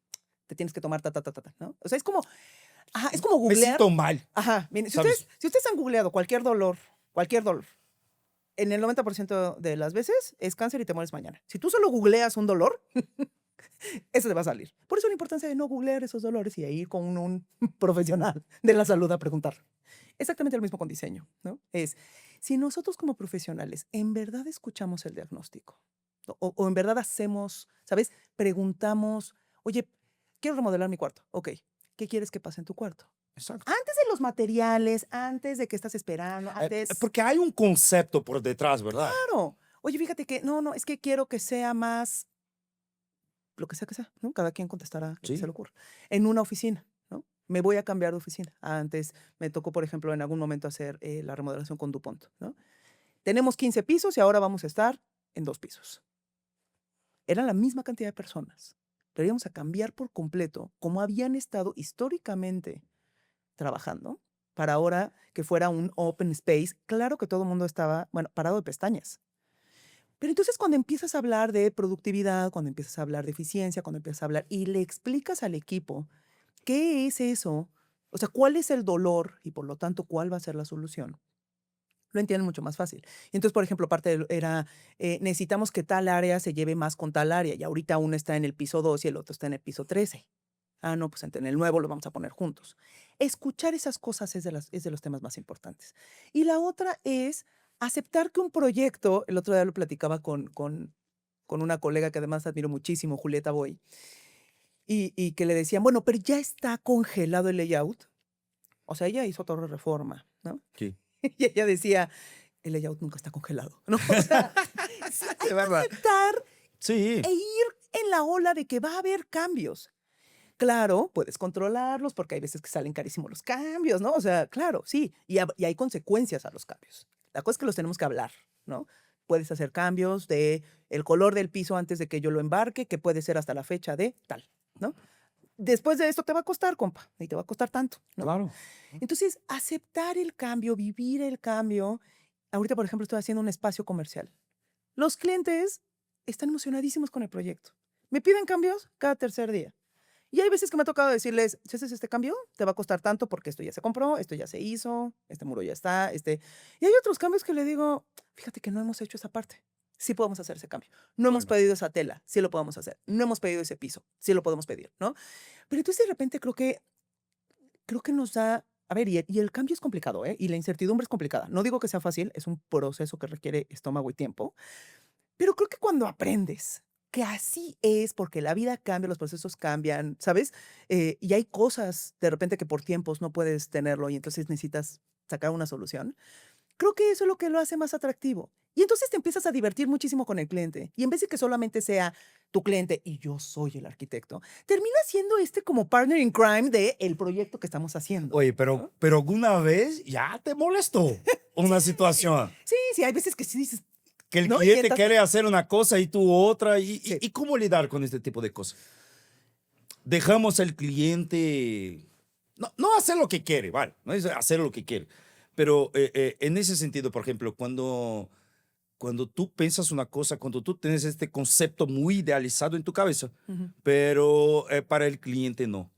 te tienes que tomar ta, ta, ta, ta, ta, ¿no? O sea, es como, ajá, es como Me googlear. siento mal, Ajá, miren, ¿sabes? si ustedes han googleado cualquier dolor, en el 90% de las veces es cáncer y te mueres mañana. Si tú solo googleas un dolor, eso te va a salir. Por eso la importancia de no googlear esos dolores y de ir con un profesional de la salud a preguntar. Exactamente lo mismo con diseño, ¿no? Es, si nosotros como profesionales en verdad escuchamos el diagnóstico o en verdad hacemos, ¿sabes? Preguntamos, oye, quiero remodelar mi cuarto. Ok, ¿qué quieres que pase en tu cuarto? Exacto. Antes de los materiales, antes de qué estás esperando, antes... Porque hay un concepto por detrás, ¿verdad? Claro. Oye, fíjate que, no, es que quiero que sea más lo que sea, ¿no? Cada quien contestará lo que se Sí. le ocurra. En una oficina, ¿no? Me voy a cambiar de oficina. Antes me tocó, por ejemplo, en algún momento hacer la remodelación con DuPont, ¿no? Tenemos 15 pisos y ahora vamos a estar en 2 pisos. Era la misma cantidad de personas, pero íbamos a cambiar por completo cómo habían estado históricamente trabajando para ahora que fuera un open space. Claro que todo el mundo estaba, bueno, parado de pestañas. Pero entonces cuando empiezas a hablar de productividad, cuando empiezas a hablar de eficiencia, cuando empiezas a hablar y le explicas al equipo qué es eso, o sea, cuál es el dolor y por lo tanto cuál va a ser la solución, lo entienden mucho más fácil. Y entonces, por ejemplo, era, necesitamos que tal área se lleve más con tal área y ahorita uno está en el piso 2 y el otro está en el piso 13. Ah, no, pues en el nuevo lo vamos a poner juntos. Escuchar esas cosas es de los temas más importantes. Y la otra es aceptar que un proyecto, el otro día lo platicaba con una colega que además admiro muchísimo, Julieta Boy, y que le decían, bueno, pero ya está congelado el layout. O sea, ella hizo Torre Reforma, ¿no? Sí. Y ella decía, el layout nunca está congelado, ¿no? O sea, sí, hay De que verdad. aceptar Sí. e ir en la ola de que va a haber cambios. Claro, puedes controlarlos porque hay veces que salen carísimos los cambios, ¿no? O sea, claro, sí, y hay consecuencias a los cambios. La cosa es que los tenemos que hablar, ¿no? Puedes hacer cambios de el color del piso antes de que yo lo embarque, que puede ser hasta la fecha de tal, ¿no? Después de esto te va a costar, compa, y te va a costar tanto, ¿no? Claro. Entonces, aceptar el cambio, vivir el cambio. Ahorita, por ejemplo, estoy haciendo un espacio comercial. Los clientes están emocionadísimos con el proyecto. Me piden cambios cada tercer día. Y hay veces que me ha tocado decirles, si haces este cambio, te va a costar tanto porque esto ya se compró, esto ya se hizo, este muro ya está, este... Y hay otros cambios que le digo, fíjate que no hemos hecho esa parte. Sí podemos hacer ese cambio. No hemos Bueno. pedido esa tela, sí lo podemos hacer. No hemos pedido ese piso, sí lo podemos pedir, ¿no? Pero entonces de repente creo que nos da... A ver, y el cambio es complicado, ¿eh? Y la incertidumbre es complicada. No digo que sea fácil, es un proceso que requiere estómago y tiempo, pero creo que cuando aprendes que así es, porque la vida cambia, los procesos cambian, ¿sabes? Y hay cosas de repente que por tiempos no puedes tenerlo y entonces necesitas sacar una solución. Creo que eso es lo que lo hace más atractivo. Y entonces te empiezas a divertir muchísimo con el cliente. Y en vez de que solamente sea tu cliente y yo soy el arquitecto, termina siendo este como partner in crime de el proyecto que estamos haciendo, Oye, ¿no? pero alguna vez ya te molestó una situación Sí, sí, hay veces que sí dices, que el ¿no? Y cliente entonces, quiere hacer una cosa y tú otra. sí. ¿Y cómo lidiar con este tipo de cosas? Dejamos al cliente no hacer lo que quiere, vale, no es hacer lo que quiere. Pero en ese sentido, por ejemplo, cuando tú piensas una cosa, cuando tú tienes este concepto muy idealizado en tu cabeza, Ujú. pero para el cliente no.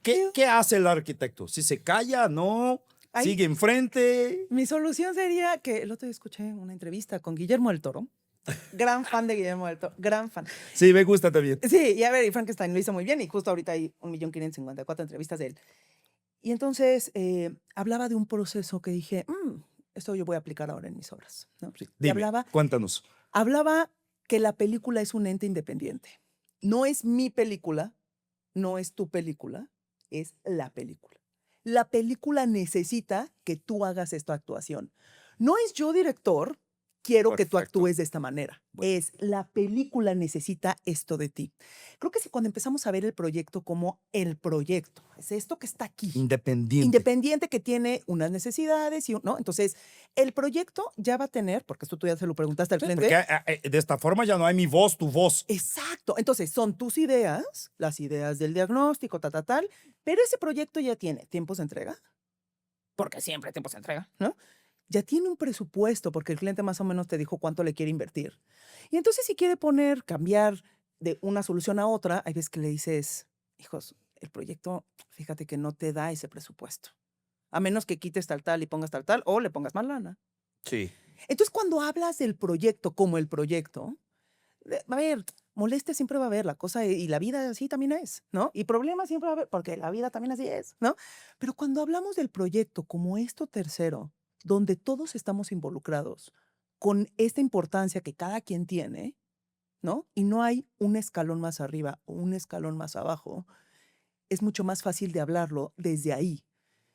Creo- ¿Qué hace el arquitecto? Si se calla, no, Ahí sigue enfrente. mi solución sería que el otro día escuché una entrevista con Guillermo del Toro, Gran fan de Guillermo del Toro, gran fan. Sí, me gusta también. Sí, y a ver, y Frankenstein lo hizo muy bien y justo ahorita hay 1.554.000 entrevistas de él. Y entonces hablaba de un proceso que dije, esto yo voy a aplicar ahora en mis obras, ¿no? Sí, Y dime, cuéntanos. hablaba que la película es un ente independiente. No es mi película, no es tu película, es la película. La película necesita que tú hagas esta actuación. No es yo director, quiero que tú Perfecto. actúes de esta manera. Bueno. Es la película necesita esto de ti. Creo que si cuando empezamos a ver el proyecto como el proyecto, es esto que está aquí, Independiente. independiente que tiene unas necesidades, ¿no? Entonces, el proyecto ya va a tener, porque esto tú ya se lo preguntaste al Sí, cliente. porque de esta forma ya no hay mi voz, tu voz. Exacto. Entonces, son tus ideas, las ideas del diagnóstico, tal, pero ese proyecto ya tiene tiempos de entrega, porque siempre hay tiempos de entrega, ¿no? Ya tiene un presupuesto, porque el cliente más o menos te dijo cuánto le quiere invertir. Y entonces, si quiere cambiar de una solución a otra, hay veces que le dices, hijos, el proyecto, fíjate que no te da ese presupuesto. A menos que quites tal y pongas tal, o le pongas más lana. Sí. Entonces, cuando hablas del proyecto como el proyecto, a ver, molestia siempre va a haber, la cosa, y la vida así también es, ¿no? Y problemas siempre va a haber, porque la vida también así es, ¿no? Pero cuando hablamos del proyecto como esto tercero, donde todos estamos involucrados, con esta importancia que cada quien tiene, ¿no? Y no hay un escalón más arriba o un escalón más abajo, es mucho más fácil de hablarlo desde ahí.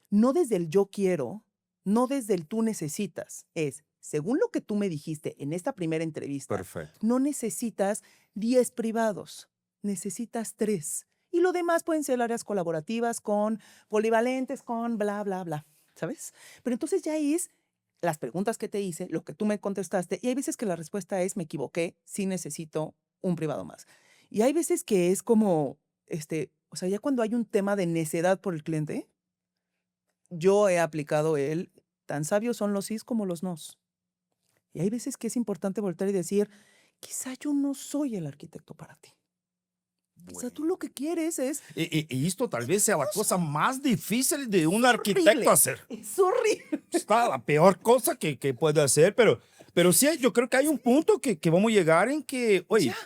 No desde el yo quiero, no desde el tú necesitas. Es, según lo que tú me dijiste en esta primera entrevista, Perfecto. no necesitas 10 privados, necesitas 3. Y lo demás pueden ser áreas colaborativas con polivalentes, con bla, bla, bla, ¿sabes? Pero entonces ya es las preguntas que te hice, lo que tú me contestaste, y hay veces que la respuesta es, me equivoqué, sí necesito un privado más. Y hay veces que es como, o sea, ya cuando hay un tema de necedad por el cliente, yo he aplicado tan sabios son los sís como los nos. Y hay veces que es importante voltear y decir, quizá yo no soy el arquitecto para ti. Quizá tú lo que quieres es... Y esto tal vez sea la cosa más difícil de un horrible, arquitecto hacer. Es horrible. Está la peor cosa que puede hacer, pero sí, yo creo que hay un punto que vamos a llegar en que, oye, Ya,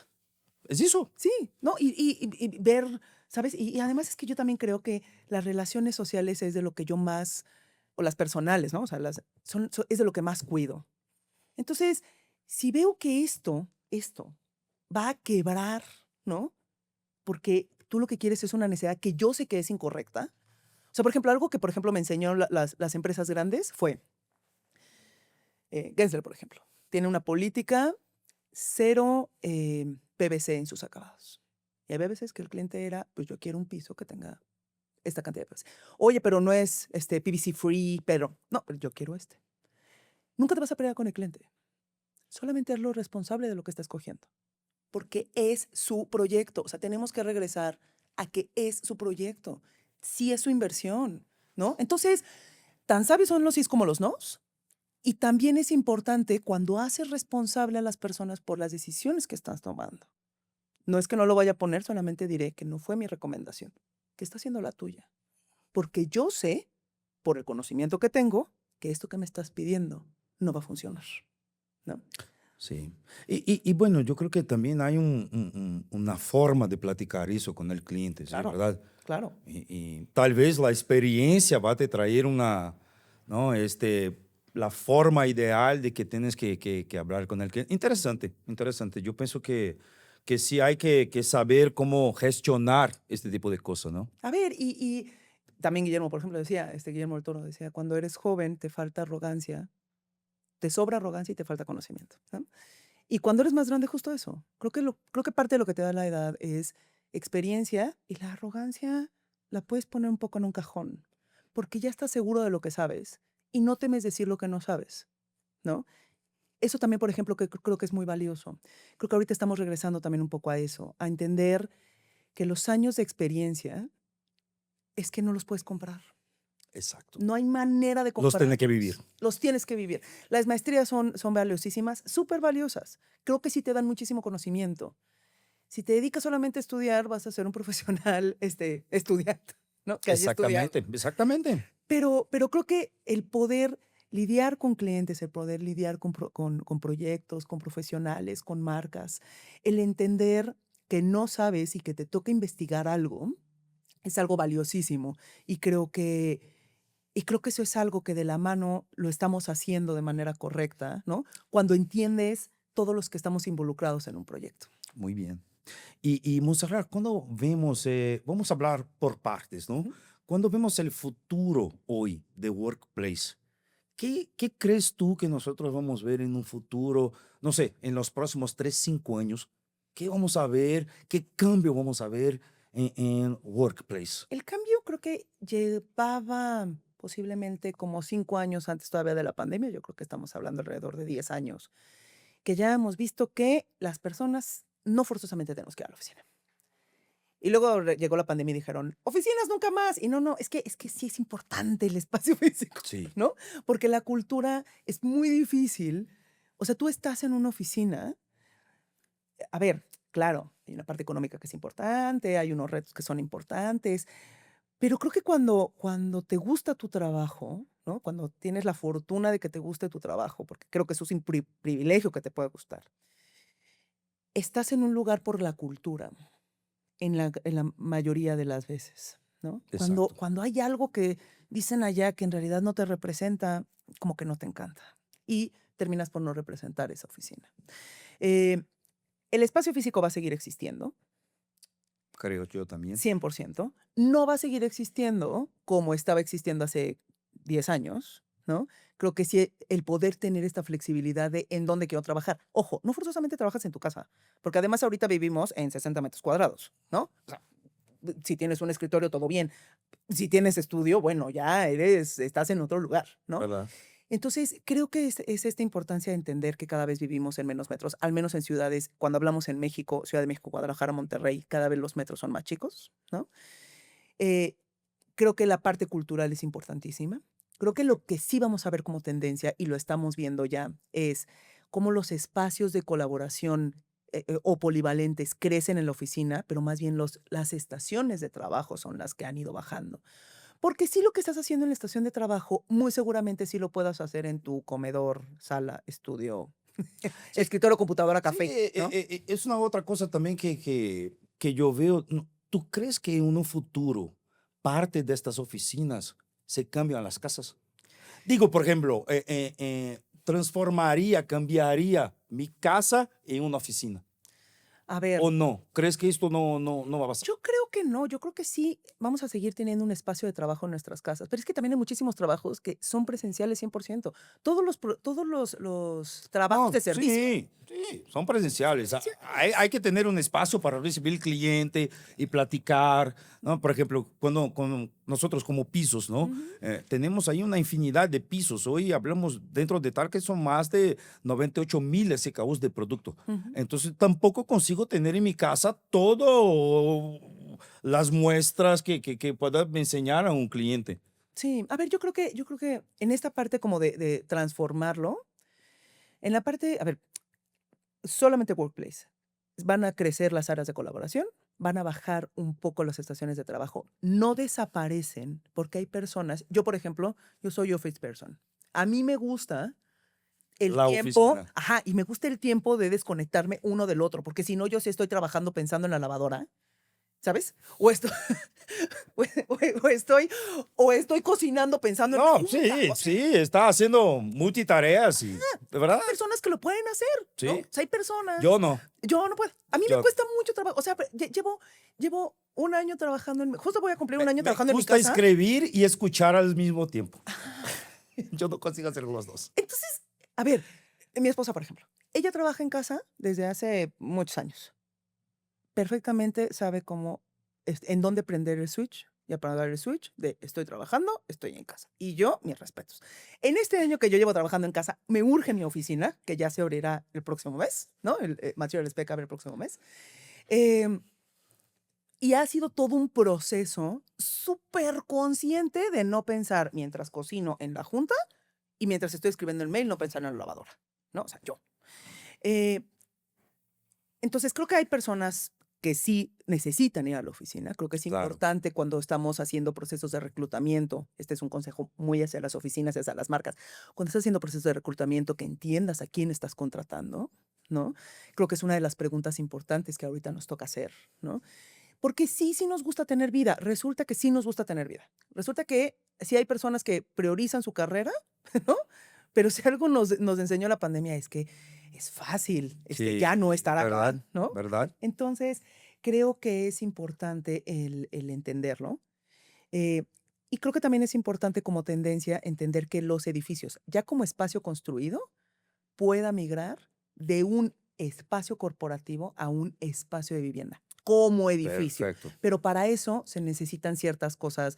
es eso. sí, ¿no? Y ver, ¿sabes? Y además es que yo también creo que las relaciones sociales es de lo que yo más, o las personales, ¿no? O sea, es de lo que más cuido. Entonces, si veo que esto va a quebrar, ¿no? Porque tú lo que quieres es una necesidad que yo sé que es incorrecta. O sea, por ejemplo, algo que, por ejemplo, me enseñó las empresas grandes fue, Gensler, por ejemplo, tiene una política cero PVC en sus acabados. Y hay veces que el cliente era, pues yo quiero un piso que tenga esta cantidad de PVC. Oye, pero no es PVC free, pero yo quiero este. Nunca te vas a pelear con el cliente. Solamente hazlo responsable de lo que está escogiendo. Porque es su proyecto. O sea, tenemos que regresar a que es su proyecto. Sí es su inversión, ¿no? Entonces, tan sabios son los sís como los nos. Y también es importante cuando haces responsable a las personas por las decisiones que estás tomando. No es que no lo vaya a poner, solamente diré que no fue mi recomendación, que está haciendo la tuya. Porque yo sé, por el conocimiento que tengo, que esto que me estás pidiendo no va a funcionar, ¿no? Sí. Y bueno, yo creo que también hay una forma de platicar eso con el cliente, ¿sí? Claro, ¿Verdad? claro. Y tal vez la experiencia va a te traer ¿no? La forma ideal de que tienes que hablar con el cliente. Interesante, interesante. Yo pienso que sí hay que saber cómo gestionar este tipo de cosas, ¿no? A ver, y también Guillermo, por ejemplo, decía, Guillermo del Toro decía, cuando eres joven te falta arrogancia, te sobra arrogancia y te falta conocimiento, ¿no? Y cuando eres más grande, justo eso. Creo que parte de lo que te da la edad es experiencia y la arrogancia la puedes poner un poco en un cajón, porque ya estás seguro de lo que sabes y no temes decir lo que no sabes, ¿no? Eso también, por ejemplo, que creo que es muy valioso. Creo que ahorita estamos regresando también un poco a eso, a entender que los años de experiencia es que no los puedes comprar. Exacto. No hay manera de Los comprarlos. tiene que vivir. Los tienes que vivir. Las maestrías son valiosísimas, súper valiosas. Creo que sí te dan muchísimo conocimiento. Si te dedicas solamente a estudiar, vas a ser un profesional estudiante, ¿no? Que haya estudiado. Exactamente, exactamente. Pero creo que el poder lidiar con clientes, el poder lidiar con proyectos, con profesionales, con marcas, el entender que no sabes y que te toca investigar algo, es algo valiosísimo. Y creo que, y creo que eso es algo que de la mano lo estamos haciendo de manera correcta, ¿no? Cuando entiendes todos los que estamos involucrados en un proyecto. Muy bien. Y Monserrat, cuando vemos, vamos a hablar por partes, ¿no? Ujú. Cuando vemos el futuro hoy de Workplace, ¿qué crees tú que nosotros vamos a ver en un futuro, no sé, en los próximos 3, 5 años? ¿Qué vamos a ver? ¿Qué cambio vamos a ver en Workplace? El cambio creo que llevaba posiblemente como 5 años antes todavía de la pandemia, yo creo que estamos hablando alrededor de 10 años, que ya hemos visto que las personas no forzosamente tenemos que ir a la oficina. Y luego llegó la pandemia y dijeron, oficinas nunca más. Y no, no, es que sí es importante el espacio físico, Sí, ¿no? Porque la cultura es muy difícil. O sea, tú estás en una oficina, a ver, claro, hay una parte económica que es importante, hay unos retos que son importantes, pero creo que cuando te gusta tu trabajo, ¿no? Cuando tienes la fortuna de que te guste tu trabajo, porque creo que eso es un privilegio que te puede gustar, estás en un lugar por la cultura. En la mayoría de las veces, ¿no? Cuando exacto. cuando hay algo que dicen allá que en realidad no te representa, como que no te encanta, y terminas por no representar esa oficina. Eh, el espacio físico va a seguir existiendo, Creo yo también. 100%. No va a seguir existiendo como estaba existiendo hace 10 años, ¿no? Creo que sí, el poder tener esta flexibilidad de en dónde quiero trabajar. Ojo, no forzosamente trabajas en tu casa, porque además ahorita vivimos en 60 metros cuadrados, ¿no? O sea, si tienes un escritorio, todo bien. Si tienes estudio, bueno, ya estás en otro lugar, ¿no? ¿Verdad? Entonces, creo que es esta importancia de entender que cada vez vivimos en menos metros, al menos en ciudades. Cuando hablamos en México, Ciudad de México, Guadalajara, Monterrey, cada vez los metros son más chicos, ¿no? Eh, creo que la parte cultural es importantísima. Creo que lo que sí vamos a ver como tendencia, y lo estamos viendo ya, es cómo los espacios de colaboración o polivalentes crecen en la oficina, pero más bien las estaciones de trabajo son las que han ido bajando. Porque sí lo que estás haciendo en la estación de trabajo, muy seguramente sí lo puedas hacer en tu comedor, sala, estudio, Sí, escritorio, computadora, sí, café, ¿no? es una otra cosa también que yo veo. ¿Tú crees que en un futuro parte de estas oficinas se cambian a las casas? Digo, por ejemplo, transformaría, cambiaría mi casa en una oficina. A ver, ¿O no? ¿Crees que esto no va a pasar? yo creo que no, yo creo que sí vamos a seguir teniendo un espacio de trabajo en nuestras casas, pero es que también hay muchísimos trabajos que son presenciales 100%. Todos los trabajos No, de servicio. sí, sí, son presenciales. Presenciales. Hay que tener un espacio para recibir el cliente y platicar, ¿no? Por ejemplo, cuando nosotros como pisos, ¿no? Ujú, Tenemos ahí una infinidad de pisos. Hoy hablamos dentro de Target son más de 98,000 SKUs de producto. ujú. Entonces tampoco consigo tener en mi casa todo las muestras que pueda enseñar a un cliente. Sí, a ver, yo creo que en esta parte como de transformarlo, en la parte, a ver, solamente workplace. Van a crecer las áreas de colaboración, van a bajar un poco las estaciones de trabajo. No desaparecen porque hay personas, yo por ejemplo, yo soy office person. A mí me gusta el La tiempo, oficina. ajá, y me gusta el tiempo de desconectarme uno del otro, porque si no, yo sí estoy trabajando pensando en la lavadora, ¿sabes? O estoy, o estoy cocinando pensando en la No, junta. sí, O sea, sí, está haciendo multitareas y, ¿de verdad? hay personas que lo pueden hacer, ¿no? O Sí, sea, hay yo personas. no. Yo no puedo. A mí me Yo, cuesta mucho trabajo. O sea, llevo un año trabajando justo voy a cumplir un año me trabajando en mi gusta casa. escribir y escuchar al mismo tiempo. Yo no consigo hacer los dos. Entonces, a ver, mi esposa, por ejemplo, ella trabaja en casa desde hace muchos años. Perfectamente sabe cómo, en dónde prender el switch y apagar el switch de estoy trabajando, estoy en casa. Y yo, mis respetos. En este año que yo llevo trabajando en casa, me urge mi oficina, que ya se abrirá el próximo mes, ¿no? El Material Spec abre el próximo mes. Em, y ha sido todo un proceso súper consciente de no pensar mientras cocino en la junta y mientras estoy escribiendo el mail, no pensar en la lavadora, ¿no? O sea, yo. Eh, entonces, creo que hay personas que sí necesitan ir a la oficina. Creo que es Claro. importante cuando estamos haciendo procesos de reclutamiento. Este es un consejo muy hacia las oficinas y hacia las marcas. Cuando estás haciendo procesos de reclutamiento, que entiendas a quién estás contratando, ¿no? Creo que es una de las preguntas importantes que ahorita nos toca hacer, ¿no? Porque sí nos gusta tener vida. Resulta que sí nos gusta tener vida. Resulta que sí hay personas que priorizan su carrera, ¿no? Pero si algo nos enseñó la pandemia es que es fácil Sí, ya no estar acá, ¿verdad? ¿no? ¿Verdad? Entonces, creo que es importante el entenderlo. Eh, y creo que también es importante como tendencia entender que los edificios, ya como espacio construido, pueda migrar de un espacio corporativo a un espacio de vivienda, como edificio. Perfecto. Pero para eso se necesitan ciertas cosas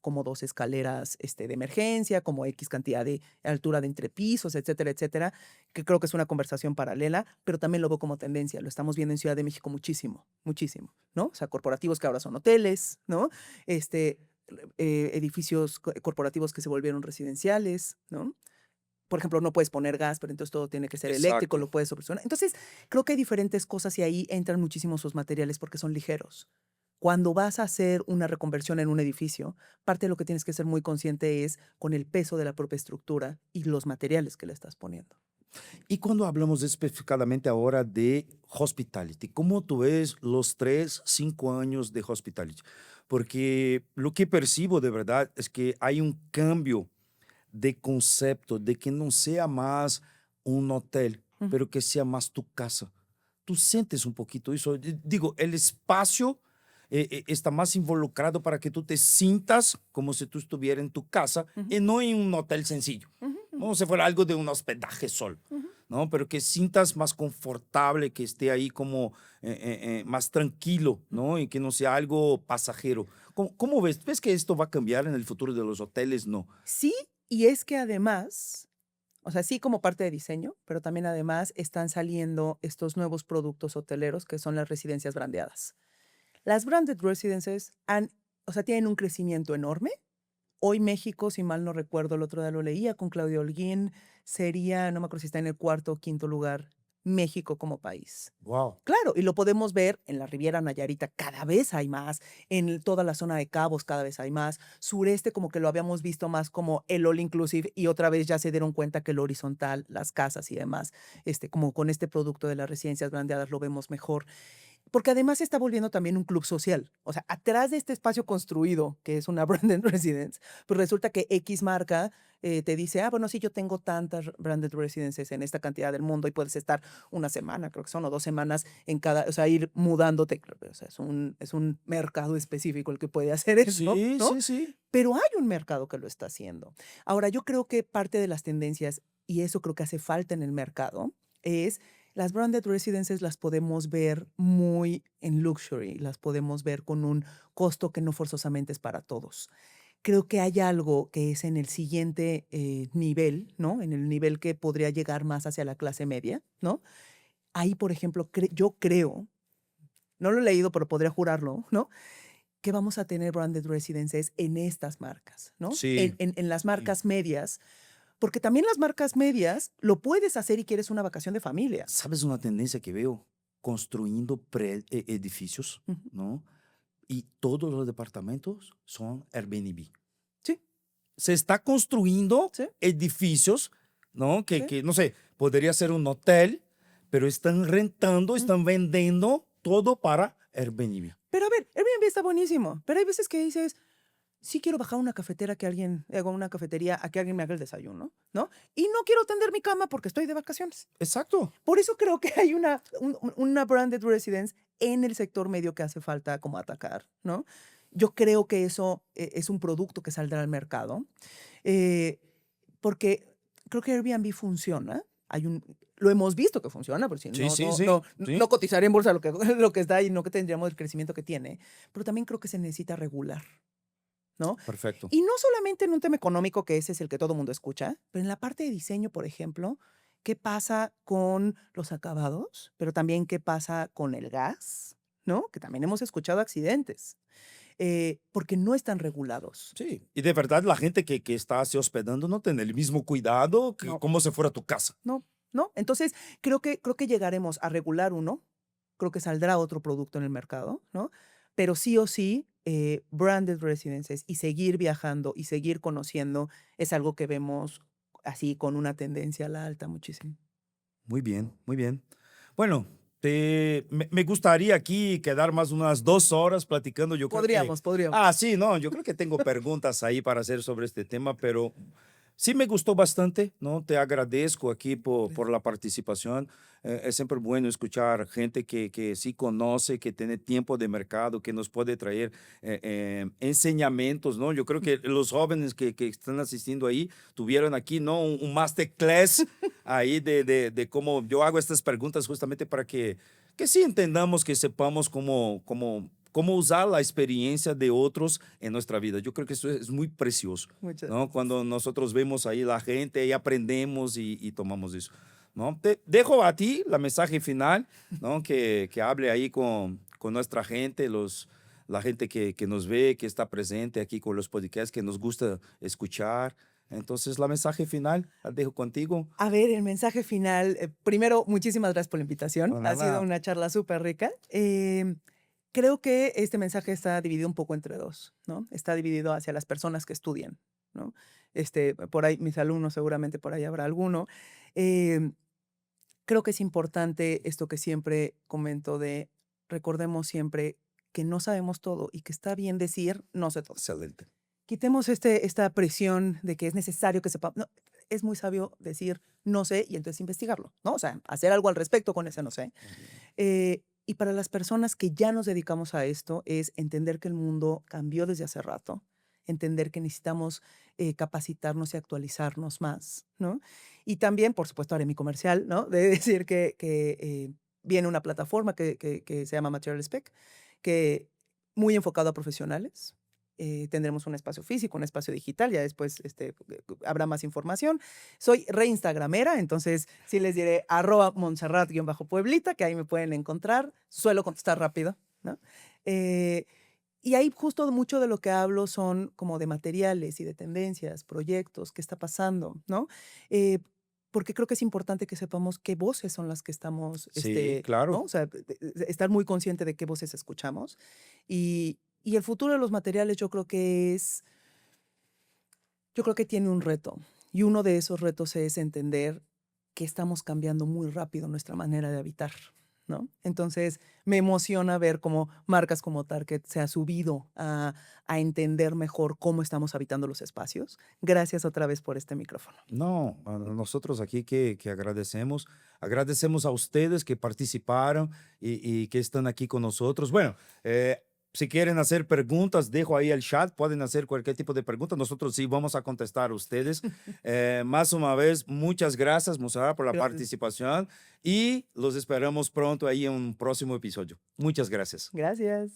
como 2 escaleras de emergencia, como X cantidad de altura de entrepisos, etcétera, etcétera, que creo que es una conversación paralela, pero también lo veo como tendencia. Lo estamos viendo en Ciudad de México muchísimo, muchísimo, ¿no? O sea, corporativos que ahora son hoteles, ¿no? Edificios corporativos que se volvieron residenciales, ¿no? Por ejemplo, no puedes poner gas, pero entonces todo tiene que ser eléctrico, Exacto. lo puedes solucionar. Entonces, creo que hay diferentes cosas y ahí entran muchísimos sus materiales porque son ligeros. Cuando vas a hacer una reconversión en un edificio, parte de lo que tienes que ser muy consciente es con el peso de la propia estructura y los materiales que le estás poniendo. Y cuando hablamos específicamente ahora de hospitality, ¿cómo tú ves los 3, 5 años de hospitality? Porque lo que percibo de verdad es que hay un cambio de concepto, de que no sea más un hotel, Ujú. pero que sea más tu casa. Tú sientes un poquito eso. Digo, el espacio está más involucrado para que tú te sientas como si tú estuvieras en tu casa Ujú, y no en un hotel sencillo. ujú, ujú, No se fuera algo de un hospedaje solo, ujú. ¿no? Pero que sientas más confortable, que esté ahí como más tranquilo, ¿no? Y que no sea algo pasajero. ¿Cómo ves? ¿Ves que esto va a cambiar en el futuro de los hoteles? No. Sí, y es que además, o sea, sí como parte de diseño, pero también además están saliendo estos nuevos productos hoteleros que son las residencias brandeadas. Las branded residences o sea, tienen un crecimiento enorme. Hoy México, si mal no recuerdo, el otro día lo leía con Claudio Holguín, sería, no me acuerdo si está en el cuarto o quinto lugar, México como país. Wow. Claro, y lo podemos ver en la Riviera Nayarita, cada vez hay más, en toda la zona de Cabos cada vez hay más, sureste como que lo habíamos visto más como el all inclusive y otra vez ya se dieron cuenta que el horizontal, las casas y demás, como con este producto de las residencias brandeadas lo vemos mejor. Porque además se está volviendo también un club social. O sea, atrás de este espacio construido, que es una branded residence, pues resulta que X marca te dice, bueno, sí, yo tengo tantas branded residences en esta cantidad del mundo y puedes estar una semana, creo que son, o 2 semanas en cada, o sea, ir mudándote. O sea, es un mercado específico el que puede hacer eso, Sí, ¿no? sí, sí. Pero hay un mercado que lo está haciendo. Ahora, yo creo que parte de las tendencias, y eso creo que hace falta en el mercado, es las branded residences las podemos ver muy en luxury, las podemos ver con un costo que no forzosamente es para todos. Creo que hay algo que es en el siguiente nivel, ¿no? En el nivel que podría llegar más hacia la clase media, ¿no? Ahí, por ejemplo, yo creo, no lo he leído, pero podría jurarlo, ¿no? Que vamos a tener branded residences en estas marcas, ¿no? Sí. En las Sí. marcas medias, porque también las marcas medias lo puedes hacer y quieres una vacación de familia. ¿Sabes una tendencia que veo? Construyendo edificios, Ujú. ¿no? Y todos los departamentos son Airbnb. Sí, Se está construyendo sí, edificios, ¿no? Que, sí. que, no sé, podría ser un hotel, pero están rentando, Mm. están vendiendo todo para Airbnb. Pero a ver, Airbnb está buenísimo, pero hay veces que dices, sí quiero bajar una cafetera que alguien, hago una cafetería a que alguien me haga el desayuno, ¿no? Y no quiero tender mi cama porque estoy de vacaciones. Exacto. Por eso creo que hay una branded residence en el sector medio que hace falta como atacar, ¿no? Yo creo que eso es un producto que saldrá al mercado, eh, porque creo que Airbnb funciona. Lo hemos visto que funciona, porque si Sí, no, sí, no, sí, no, sí. no cotizaría en bolsa lo que, lo que está y no que tendríamos el crecimiento que tiene. Pero también creo que se necesita regular, ¿no? Perfecto. Y no solamente en un tema económico, que ese es el que todo mundo escucha, pero en la parte de diseño, por ejemplo, ¿qué pasa con los acabados? Pero también qué pasa con el gas, ¿no? Que también hemos escuchado accidentes, porque no están regulados. Sí. Y de verdad la gente que está se hospedando no tiene el mismo cuidado que No, como si fuera tu casa. no, no. Entonces, creo que llegaremos a regular uno, creo que saldrá otro producto en el mercado, ¿no? Pero sí o sí, branded residences y seguir viajando y seguir conociendo es algo que vemos así con una tendencia a la alta muchísimo. Muy bien, muy bien. Bueno, me gustaría aquí quedar más unas 2 horas platicando. Yo creo que, Podríamos. sí, no, yo creo que tengo preguntas ahí para hacer sobre este tema, pero sí me gustó bastante, ¿no? Te agradezco aquí por la participación. Es siempre bueno escuchar gente que sí conoce, que tiene tiempo de mercado, que nos puede traer enseñamientos, ¿no? Yo creo que los jóvenes que están asistiendo ahí tuvieron aquí, ¿no? Un masterclass ahí de cómo yo hago estas preguntas justamente para que sí entendamos, que sepamos cómo usar la experiencia de otros en nuestra vida. Yo creo que eso es muy precioso, Muchas ¿no? gracias. Cuando nosotros vemos ahí la gente y aprendemos y tomamos eso, ¿no? Te dejo a ti la mensaje final, ¿no? Que hable ahí con nuestra gente, la gente que nos ve, que está presente aquí con los podcasts, que nos gusta escuchar. Entonces, la mensaje final la dejo contigo. A ver, el mensaje final. Primero, muchísimas gracias por la invitación. No, Ha sido nada. una charla súper rica. Creo que este mensaje está dividido un poco entre dos, ¿no? Está dividido hacia las personas que estudian, ¿no? Por ahí, mis alumnos, seguramente por ahí habrá alguno. Em, Creo que es importante esto que siempre comento de recordemos siempre que no sabemos todo y que está bien decir no sé todo. Excelente. Quitemos esta presión de que es necesario que sepamos. No, es muy sabio decir no sé y entonces investigarlo, ¿no? O sea, hacer algo al respecto con ese no sé. Y para las personas que ya nos dedicamos a esto es entender que el mundo cambió desde hace rato, entender que necesitamos capacitarnos y actualizarnos más, ¿no? Y también, por supuesto, haré mi comercial, ¿no? De decir que viene una plataforma que se llama Material Spec, que muy enfocado a profesionales. Tendremos un espacio físico, un espacio digital, ya después habrá más información. Soy reinstagramera, entonces sí les diré @Montserrat_Pueblita, que ahí me pueden encontrar. Suelo contestar rápido, ¿no? Y ahí justo mucho de lo que hablo son como de materiales y de tendencias, proyectos, qué está pasando, ¿no? Porque creo que es importante que sepamos qué voces son las que estamos, Sí, ¿no? claro. O sea, estar muy consciente de qué voces escuchamos. Y el futuro de los materiales yo creo que tiene un reto. Y uno de esos retos es entender que estamos cambiando muy rápido nuestra manera de habitar, ¿no? Entonces, me emociona ver cómo marcas como Target se ha subido a entender mejor cómo estamos habitando los espacios. Gracias otra vez por este micrófono. No, a nosotros aquí que agradecemos. Agradecemos a ustedes que participaron y que están aquí con nosotros. Bueno, si quieren hacer preguntas, dejo ahí el chat. Pueden hacer cualquier tipo de pregunta. Nosotros sí vamos a contestar a ustedes. Más una vez, muchas gracias, Monserrat, por la Gracias. participación y los esperamos pronto ahí en un próximo episodio. Muchas gracias. Gracias.